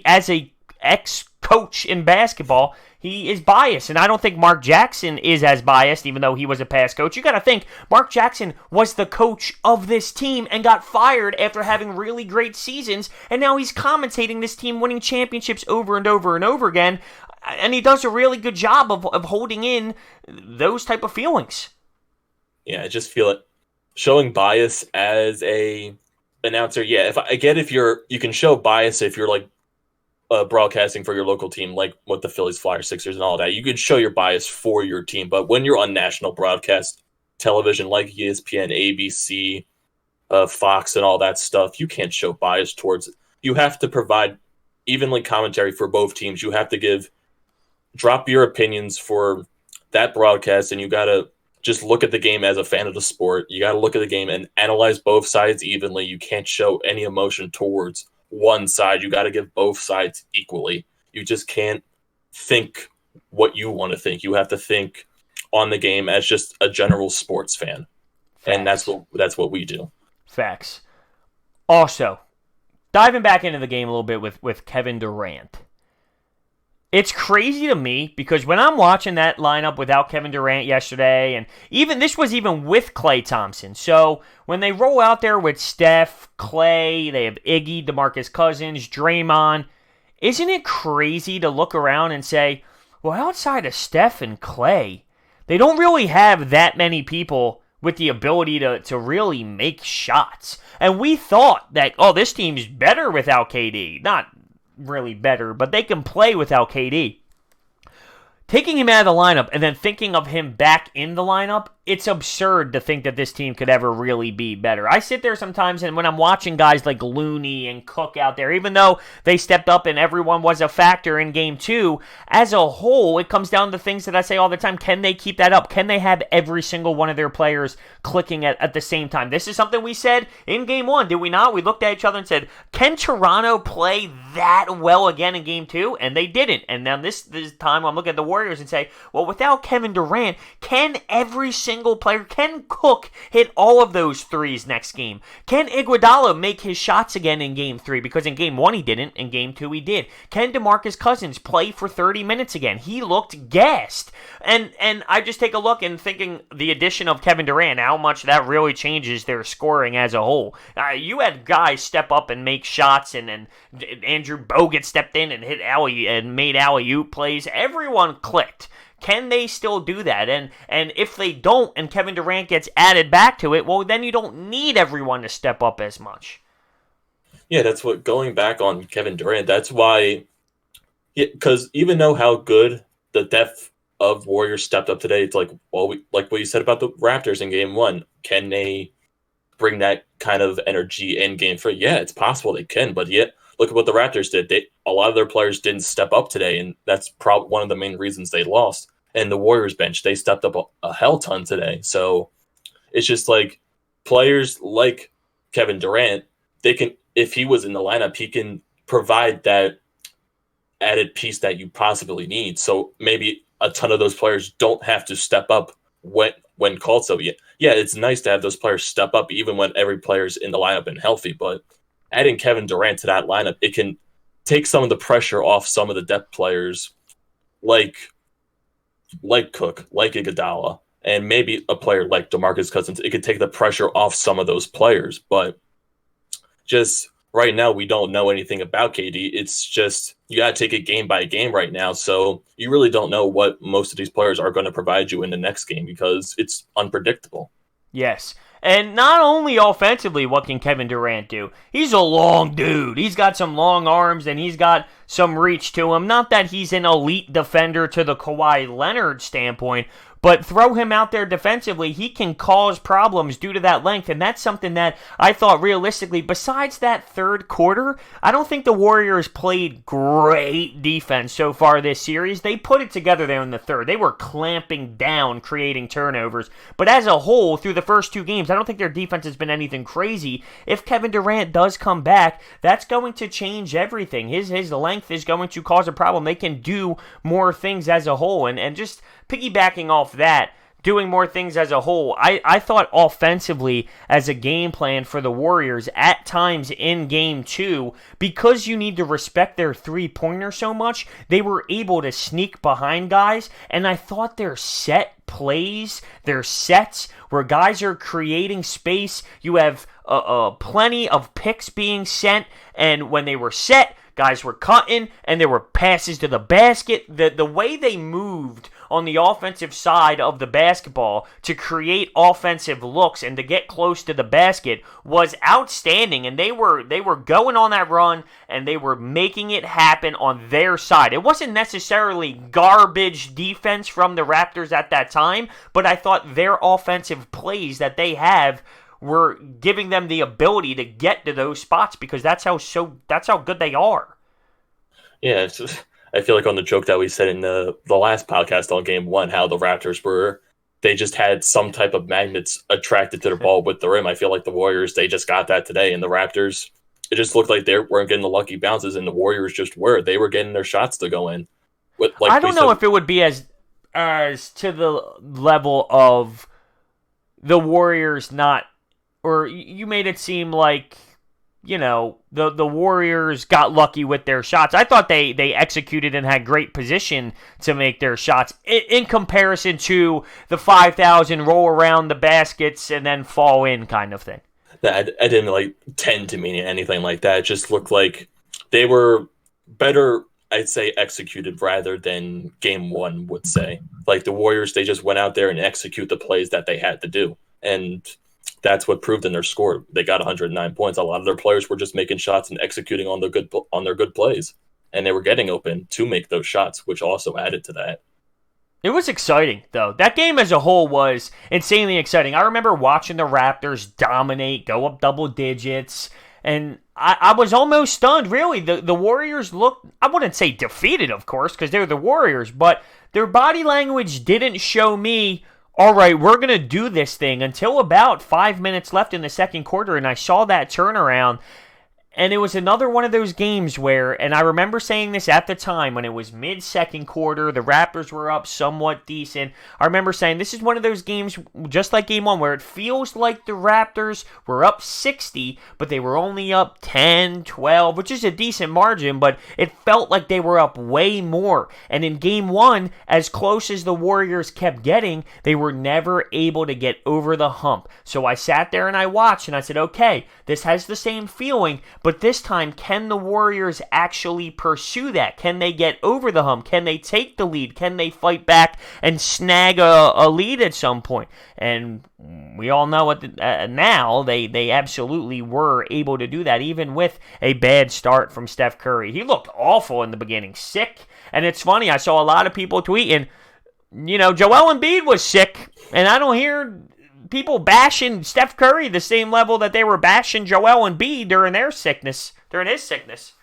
as a ex-coach in basketball. He is biased, and I don't think Mark Jackson is as biased, even though he was a past coach. You got to think, Mark Jackson was the coach of this team and got fired after having really great seasons, and now he's commentating this team winning championships over and over and over again, and he does a really good job of holding in those type of feelings. Yeah, I just feel it. Showing bias as a announcer, yeah, if you can show bias if you're broadcasting for your local team, like with the Phillies, Flyers, Sixers, and all that. You can show your bias for your team, but when you're on national broadcast television like ESPN, ABC, Fox, and all that stuff, you can't show bias towards it. You have to provide evenly commentary for both teams. You have to drop your opinions for that broadcast, and you got to just look at the game as a fan of the sport. You got to look at the game and analyze both sides evenly. You can't show any emotion towards one side. You got to give both sides equally. You just can't think what you want to think. You have to think on the game as just a general sports fan. and Facts. that's what we do. Facts. Also, diving back into the game a little bit with Kevin Durant. It's crazy to me because when I'm watching that lineup without Kevin Durant yesterday, and even this was even with Klay Thompson. So when they roll out there with Steph, Klay, they have Iggy, DeMarcus Cousins, Draymond, isn't it crazy to look around and say, well, outside of Steph and Klay, they don't really have that many people with the ability to really make shots. And we thought that, oh, this team's better without KD. Not really better, but they can play without KD. Taking him out of the lineup and then thinking of him back in the lineup, it's absurd to think that this team could ever really be better. I sit there sometimes and when I'm watching guys like Looney and Cook out there, even though they stepped up and everyone was a factor in Game 2, as a whole, it comes down to things that I say all the time. Can they keep that up? Can they have every single one of their players clicking at the same time? This is something we said in Game 1, did we not? We looked at each other and said, can Toronto play that well again in Game 2? And they didn't. And now this time I'm looking at the Warriors and say, well, without Kevin Durant, can every single player, can Cook hit all of those threes next game? Can Iguodala make his shots again in Game 3? Because in Game 1 he didn't, in Game 2 he did. Can DeMarcus Cousins play for 30 minutes again? He looked gassed. And I just take a look and thinking the addition of Kevin Durant, how much that really changes their scoring as a whole. You had guys step up and make shots, and Andrew Bogut stepped in and hit made alley-oop plays. Everyone clicked. Can they still do that? And if they don't, and Kevin Durant gets added back to it, well, then you don't need everyone to step up as much. Yeah, that's what, going back on Kevin Durant, that's why, because even though how good the depth of Warriors stepped up today, it's like, well, like what you said about the Raptors in Game 1, can they bring that kind of energy in Game 3? Yeah, it's possible they can, but yet, look at what the Raptors did. A lot of their players didn't step up today, and that's probably one of the main reasons they lost. And the Warriors bench, they stepped up a hell ton today. So it's just like players like Kevin Durant, they can, if he was in the lineup, he can provide that added piece that you possibly need. So maybe a ton of those players don't have to step up when called. So yeah, it's nice to have those players step up even when every player's in the lineup and healthy. But adding Kevin Durant to that lineup, it can take some of the pressure off some of the depth players like Cook, like Iguodala, and maybe a player like DeMarcus Cousins. It could take the pressure off some of those players. But just right now, we don't know anything about KD. It's just you got to take it game by game right now. So you really don't know what most of these players are going to provide you in the next game because it's unpredictable. Yes. And not only offensively, what can Kevin Durant do? He's a long dude. He's got some long arms and he's got some reach to him. Not that he's an elite defender to the Kawhi Leonard standpoint, but throw him out there defensively, he can cause problems due to that length, and that's something that I thought realistically, besides that third quarter, I don't think the Warriors played great defense so far this series. They put it together there in the third. They were clamping down, creating turnovers, but as a whole, through the first two games, I don't think their defense has been anything crazy. If Kevin Durant does come back, that's going to change everything. His length is going to cause a problem. They can do more things as a whole, and just piggybacking off that, doing more things as a whole, I thought offensively as a game plan for the Warriors at times in Game 2, because you need to respect their three-pointer so much, they were able to sneak behind guys, and I thought their set plays, their sets, where guys are creating space, you have plenty of picks being sent, and when they were set, guys were cutting, and there were passes to the basket. The way they moved on the offensive side of the basketball to create offensive looks and to get close to the basket was outstanding, and they were going on that run, and they were making it happen on their side. It wasn't necessarily garbage defense from the Raptors at that time, but I thought their offensive plays that they have were giving them the ability to get to those spots because that's how good they are. Yeah, I feel like on the joke that we said in the last podcast on Game 1, how the Raptors they just had some type of magnets attracted to the ball with the rim. I feel like the Warriors, they just got that today, and the Raptors, it just looked like they weren't getting the lucky bounces, and the Warriors just were. They were getting their shots to go in. I don't know if it would be as to the level of the Warriors not, or you made it seem like, the Warriors got lucky with their shots. I thought they executed and had great position to make their shots in comparison to the 5,000 roll around the baskets and then fall in kind of thing. I didn't tend to mean anything like that. It just looked like they were better, I'd say, executed rather than game one would say. Like the Warriors, they just went out there and execute the plays that they had to do. And that's what proved in their score. They got 109 points. A lot of their players were just making shots and executing on their good plays. And they were getting open to make those shots, which also added to that. It was exciting, though. That game as a whole was insanely exciting. I remember watching the Raptors dominate, go up double digits, and I was almost stunned, really. The Warriors looked, I wouldn't say defeated, of course, because they're the Warriors, but their body language didn't show me, all right, we're going to do this thing, until about 5 minutes left in the second quarter, and I saw that turnaround. And it was another one of those games where, and I remember saying this at the time when it was mid-second quarter, the Raptors were up somewhat decent. I remember saying this is one of those games, just like game one, where it feels like the Raptors were up 60, but they were only up 10, 12, which is a decent margin, but it felt like they were up way more. And in game one, as close as the Warriors kept getting, they were never able to get over the hump. So I sat there and I watched, and I said, okay, this has the same feeling, but this time, can the Warriors actually pursue that? Can they get over the hump? Can they take the lead? Can they fight back and snag a lead at some point? And we all know now they absolutely were able to do that, even with a bad start from Steph Curry. He looked awful in the beginning, sick. And it's funny, I saw a lot of people tweeting, Joel Embiid was sick, and I don't hear people bashing Steph Curry the same level that they were bashing Joel Embiid during his sickness.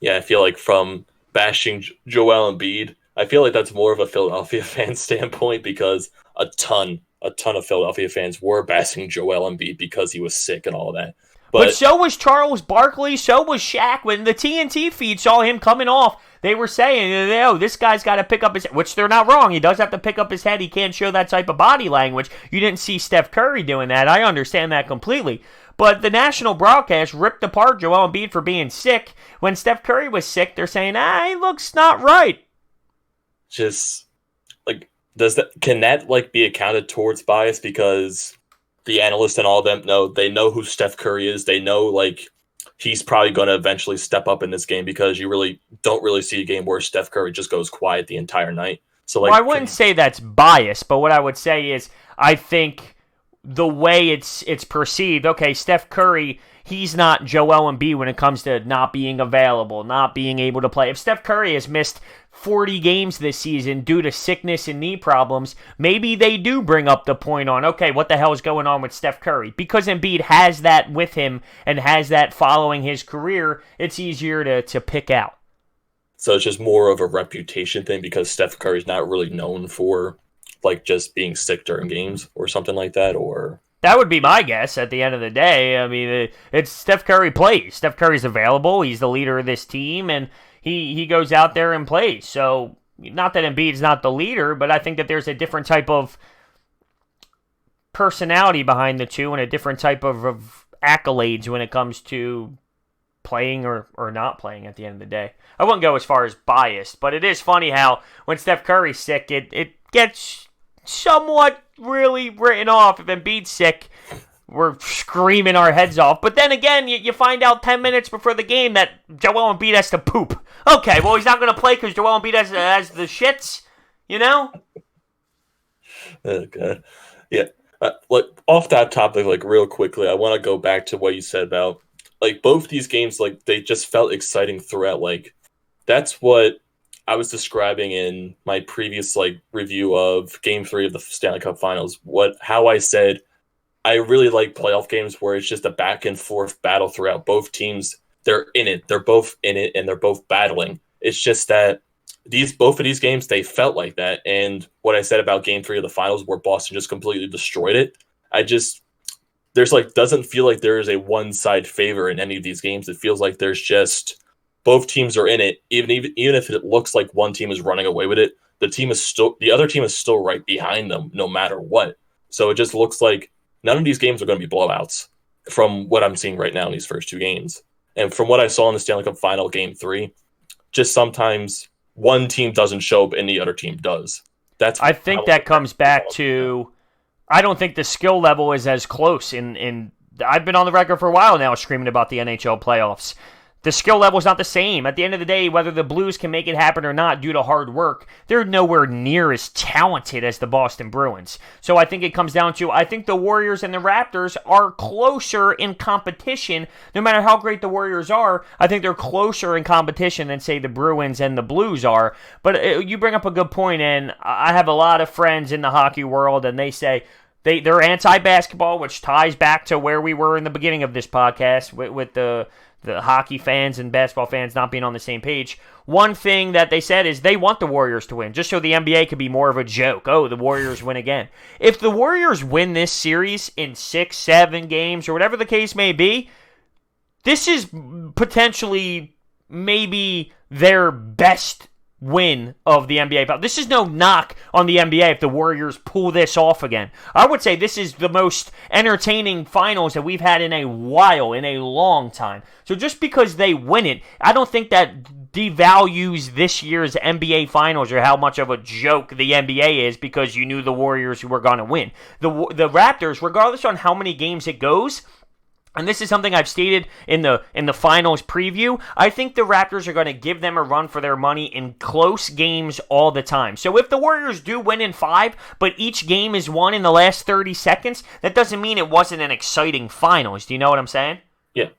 Yeah, I feel like from bashing Joel Embiid, I feel like that's more of a Philadelphia fan standpoint, because a ton of Philadelphia fans were bashing Joel Embiid because he was sick and all that. But so was Charles Barkley, so was Shaq. When the TNT feed saw him coming off, they were saying, this guy's got to pick up his head, which they're not wrong. He does have to pick up his head. He can't show that type of body language. You didn't see Steph Curry doing that. I understand that completely. But the national broadcast ripped apart Joel Embiid for being sick. When Steph Curry was sick, they're saying, he looks not right. Just, can that be accounted towards bias? Because the analysts and all of them they know who Steph Curry is. They know he's probably going to eventually step up in this game, because you really don't really see a game where Steph Curry just goes quiet the entire night. So I wouldn't say that's bias, but what I would say is I think the way it's perceived, okay, Steph Curry, he's not Joel Embiid when it comes to not being available, not being able to play. If Steph Curry has missed 40 games this season due to sickness and knee problems, maybe they do bring up the point on, okay, what the hell is going on with Steph Curry? Because Embiid has that with him and has that following his career, it's easier to pick out. So it's just more of a reputation thing, because Steph Curry's not really known for just being sick during games or something like that, or... That would be my guess at the end of the day. I mean, it's Steph Curry plays. Steph Curry's available. He's the leader of this team, and he goes out there and plays. So, not that Embiid's not the leader, but I think that there's a different type of personality behind the two and a different type of accolades when it comes to playing or not playing at the end of the day. I wouldn't go as far as biased, but it is funny how when Steph Curry's sick, it gets somewhat really written off. If Embiid's sick, we're screaming our heads off. But then again, you find out 10 minutes before the game that Joel Embiid has to poop. Okay, well, he's not going to play because Joel Embiid has the shits, Oh, God. Yeah. Off that topic, real quickly, I want to go back to what you said about, both these games, they just felt exciting throughout. That's what I was describing in my previous review of Game 3 of the Stanley Cup Finals. How I said I really like playoff games where it's just a back and forth battle throughout. Both teams, they're in it. They're both in it, and they're both battling. It's just that both of these games, they felt like that. And what I said about Game 3 of the Finals, where Boston just completely destroyed it, there's doesn't feel like there is a one side favor in any of these games. It feels like there's just both teams are in it, even if it looks like one team is running away with it. The other team is still right behind them, no matter what. So it just looks like none of these games are going to be blowouts from what I'm seeing right now in these first two games. And from what I saw in the Stanley Cup Final Game 3, just sometimes one team doesn't show up and the other team does. I think that comes back to, I don't think the skill level is as close. In I've been on the record for a while now screaming about the NHL playoffs. The skill level is not the same. At the end of the day, whether the Blues can make it happen or not due to hard work, they're nowhere near as talented as the Boston Bruins. So I think it comes down to, I think the Warriors and the Raptors are closer in competition. No matter how great the Warriors are, I think they're closer in competition than, say, the Bruins and the Blues are. But you bring up a good point, and I have a lot of friends in the hockey world, and they say, they're anti-basketball, which ties back to where we were in the beginning of this podcast with the hockey fans and basketball fans not being on the same page. One thing that they said is they want the Warriors to win, just so the NBA could be more of a joke. Oh, the Warriors win again. If the Warriors win this series in 6, 7 games, or whatever the case may be, this is potentially maybe their best win of the NBA. This is no knock on the NBA if the Warriors pull this off again. I would say this is the most entertaining finals that we've had in a while, in a long time. So just because they win it, I don't think that devalues this year's NBA finals or how much of a joke the NBA is because you knew the Warriors were going to win. The Raptors, regardless on how many games it goes, and this is something I've stated in the finals preview, I think the Raptors are going to give them a run for their money in close games all the time. So if the Warriors do win in 5, but each game is won in the last 30 seconds, that doesn't mean it wasn't an exciting finals. Do you know what I'm saying? Yeah,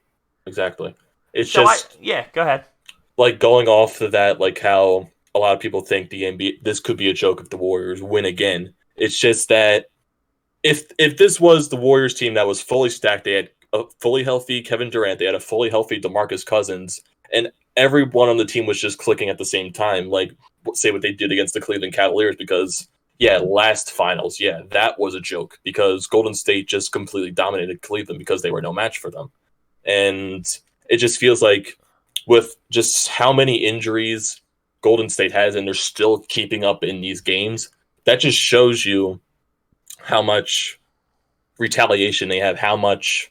exactly. It's so just... go ahead. Like, going off of that, like how a lot of people think the NBA, this could be a joke if the Warriors win again. It's just that if this was the Warriors team that was fully stacked, they had a fully healthy Kevin Durant, they had a fully healthy DeMarcus Cousins, and everyone on the team was just clicking at the same time, like, say what they did against the Cleveland Cavaliers, because, last finals, that was a joke, because Golden State just completely dominated Cleveland because they were no match for them. And it just feels like, with just how many injuries Golden State has, and they're still keeping up in these games, that just shows you how much retaliation they have, how much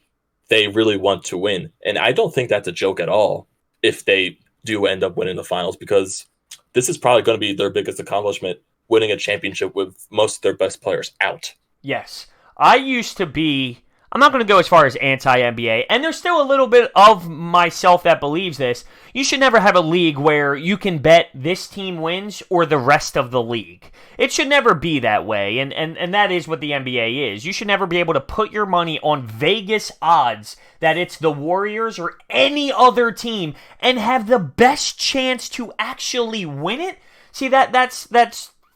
they really want to win. And I don't think that's a joke at all if they do end up winning the finals, because this is probably going to be their biggest accomplishment, winning a championship with most of their best players out. Yes. I'm not going to go as far as anti-NBA, and there's still a little bit of myself that believes this. You should never have a league where you can bet this team wins or the rest of the league. It should never be that way, and that is what the NBA is. You should never be able to put your money on Vegas odds that it's the Warriors or any other team and have the best chance to actually win it. See, that's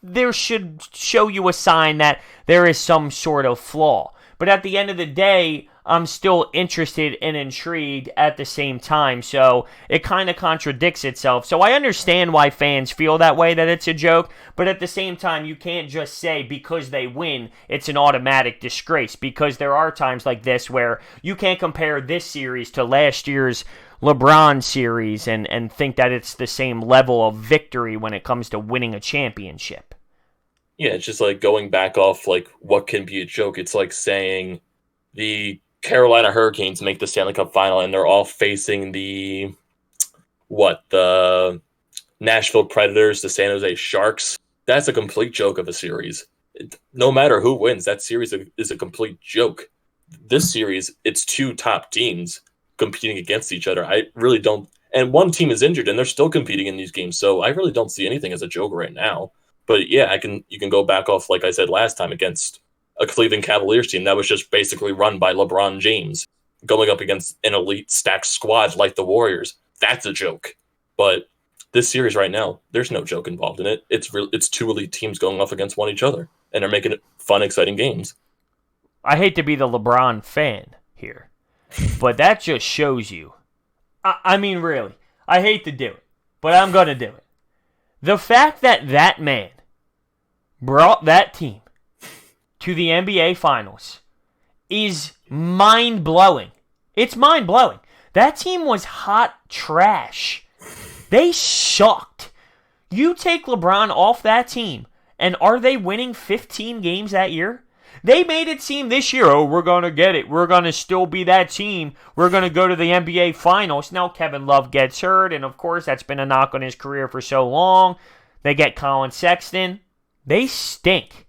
there should show you a sign that there is some sort of flaw. But at the end of the day, I'm still interested and intrigued at the same time. So it kind of contradicts itself. So I understand why fans feel that way, that it's a joke. But at the same time, you can't just say because they win, it's an automatic disgrace. Because there are times like this where you can't compare this series to last year's LeBron series and think that it's the same level of victory when it comes to winning a championship. Yeah, it's just like going back off like what can be a joke. It's like saying the Carolina Hurricanes make the Stanley Cup final and they're all facing the Nashville Predators, the San Jose Sharks. That's a complete joke of a series. No matter who wins, that series is a complete joke. This series, it's two top teams competing against each other. I really don't, and one team is injured and they're still competing in these games. So I really don't see anything as a joke right now. But yeah, you can go back off, like I said last time, against a Cleveland Cavaliers team that was just basically run by LeBron James, going up against an elite stacked squad like the Warriors. That's a joke. But this series right now, there's no joke involved in it. It's two elite teams going off against one each other, and they're making it fun, exciting games. I hate to be the LeBron fan here, but that just shows you. I mean, really, I hate to do it, but I'm going to do it. The fact that that man brought that team to the NBA Finals is mind-blowing. It's mind-blowing. That team was hot trash. They sucked. You take LeBron off that team, and are they winning 15 games that year? They made it seem this year, oh, we're going to get it. We're going to still be that team. We're going to go to the NBA Finals. Now Kevin Love gets hurt, and of course that's been a knock on his career for so long. They get Colin Sexton. They stink.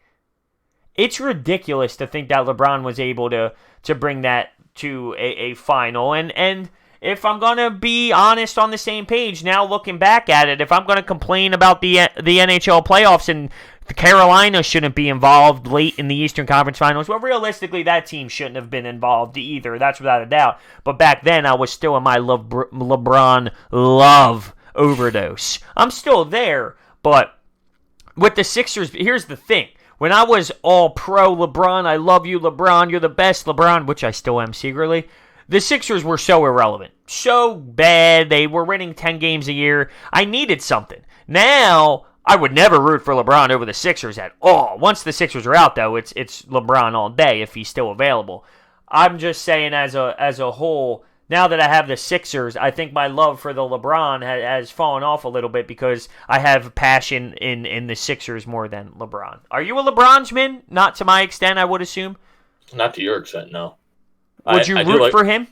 It's ridiculous to think that LeBron was able to bring that to a final. And if I'm going to be honest on the same page, now looking back at it, if I'm going to complain about the NHL playoffs and Carolina shouldn't be involved late in the Eastern Conference Finals, well, realistically, that team shouldn't have been involved either. That's without a doubt. But back then, I was still in my LeBron love overdose. I'm still there, but with the Sixers, here's the thing. When I was all pro LeBron, I love you, LeBron, you're the best, LeBron, which I still am secretly, the Sixers were so irrelevant, so bad. They were winning 10 games a year. I needed something. Now, I would never root for LeBron over the Sixers at all. Once the Sixers are out, though, it's LeBron all day if he's still available. I'm just saying as a whole, now that I have the Sixers, I think my love for the LeBron has fallen off a little bit because I have passion in the Sixers more than LeBron. Are you a LeBronsman? Not to my extent, I would assume. Not to your extent, no. Would you root for him?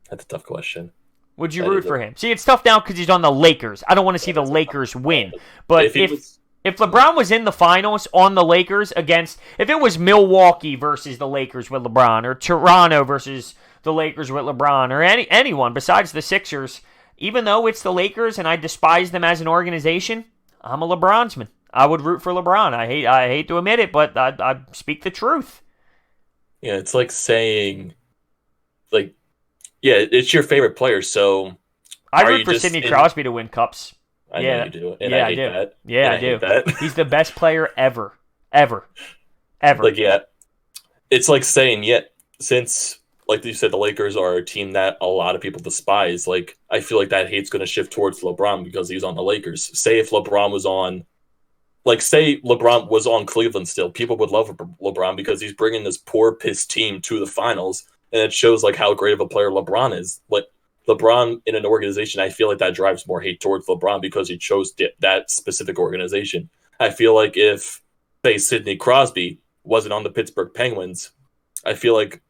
That's a tough question. Would you root for him? See, it's tough now because he's on the Lakers. I don't want to see the Lakers win. But if LeBron was in the finals on the Lakers if it was Milwaukee versus the Lakers with LeBron, or Toronto versus the Lakers with LeBron, or anyone besides the Sixers, even though it's the Lakers and I despise them as an organization, I'm a LeBronsman. I would root for LeBron. I hate to admit it, but I speak the truth. Yeah, it's like saying, it's your favorite player, so I root for Sidney Crosby to win cups. I know you do, and yeah, I hate that. Yeah, I do. He's the best player ever. It's like saying, since, like you said, the Lakers are a team that a lot of people despise, I feel like that hate's going to shift towards LeBron because he's on the Lakers. Say LeBron was on Cleveland still, people would love LeBron because he's bringing this poor, pissed team to the finals, and it shows how great of a player LeBron is. LeBron in an organization, I feel like that drives more hate towards LeBron because he chose that specific organization. I feel like if, say, Sidney Crosby wasn't on the Pittsburgh Penguins, I feel like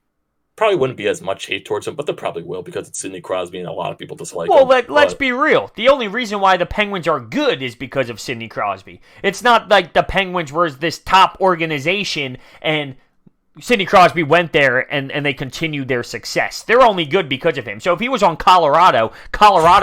probably wouldn't be as much hate towards him, but there probably will because it's Sidney Crosby and a lot of people dislike him. Well, let's be real. The only reason why the Penguins are good is because of Sidney Crosby. It's not like the Penguins were this top organization and Sidney Crosby went there and they continued their success. They're only good because of him. So if he was on Colorado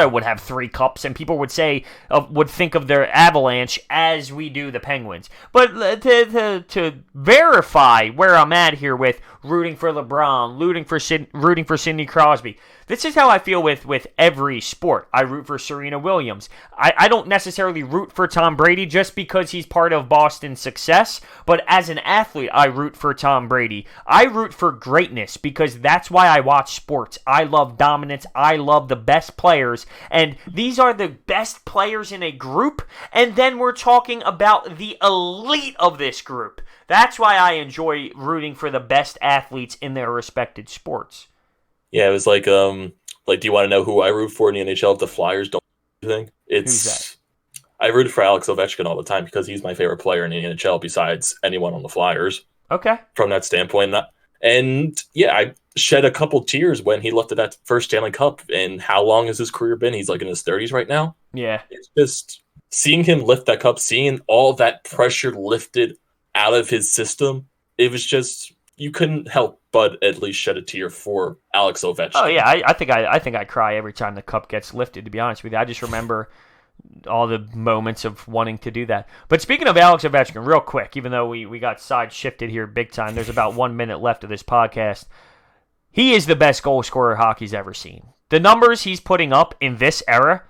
would have 3 cups, and people would think of their Avalanche as we do the Penguins. But to verify where I'm at here with rooting for LeBron, rooting for Sidney Crosby, this is how I feel with every sport. I root for Serena Williams. I don't necessarily root for Tom Brady just because he's part of Boston's success, but as an athlete, I root for Tom Brady. I root for greatness because that's why I watch sports. I love dominance. I love the best players, and these are the best players in a group, and then we're talking about the elite of this group. That's why I enjoy rooting for the best athletes in their respected sports. Yeah, it was do you want to know who I root for in the NHL if the Flyers don't do anything? Who's that? I root for Alex Ovechkin all the time because he's my favorite player in the NHL besides anyone on the Flyers. Okay. From that standpoint. And I shed a couple tears when he lifted that first Stanley Cup. And how long has his career been? He's in his 30s right now. Yeah. It's just seeing him lift that cup, seeing all that pressure lifted out of his system, it was just, you couldn't help but at least shed a tear for Alex Ovechkin. Oh yeah, I think I cry every time the cup gets lifted, to be honest with you. I just remember all the moments of wanting to do that. But speaking of Alex Ovechkin, real quick, even though we got side shifted here big time, there's about 1 minute left of this podcast. He is the best goal scorer hockey's ever seen. The numbers he's putting up in this era,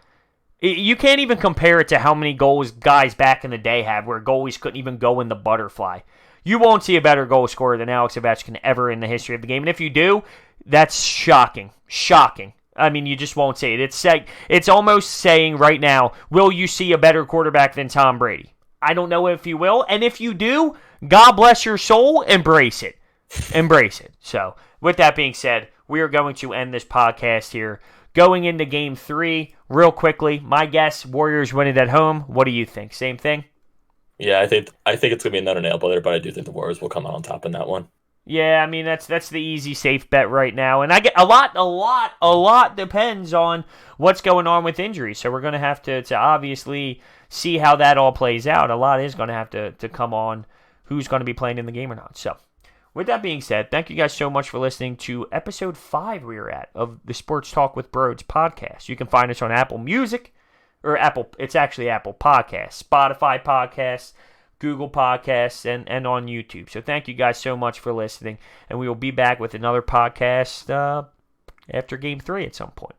you can't even compare it to how many goals guys back in the day had where goalies couldn't even go in the butterfly. You won't see a better goal scorer than Alex Ovechkin ever in the history of the game. And if you do, that's shocking. Shocking. I mean, you just won't see it. It's almost saying right now, will you see a better quarterback than Tom Brady? I don't know if you will. And if you do, God bless your soul, embrace it. Embrace it. So, with that being said, we are going to end this podcast here. Going into Game 3, real quickly, my guess, Warriors win it at home. What do you think? Same thing? Yeah, I think it's gonna be another nail biter, but I do think the Warriors will come out on top in that one. Yeah, I mean that's the easy safe bet right now, and I get a lot depends on what's going on with injuries. So we're gonna have to obviously see how that all plays out. A lot is gonna have to come on who's gonna be playing in the game or not. So with that being said, thank you guys so much for listening to episode 5 we are at of the Sports Talk with Broads podcast. You can find us on Apple Music or it's actually Apple Podcasts, Spotify Podcasts, Google Podcasts, and on YouTube. So thank you guys so much for listening, and we will be back with another podcast after Game 3 at some point.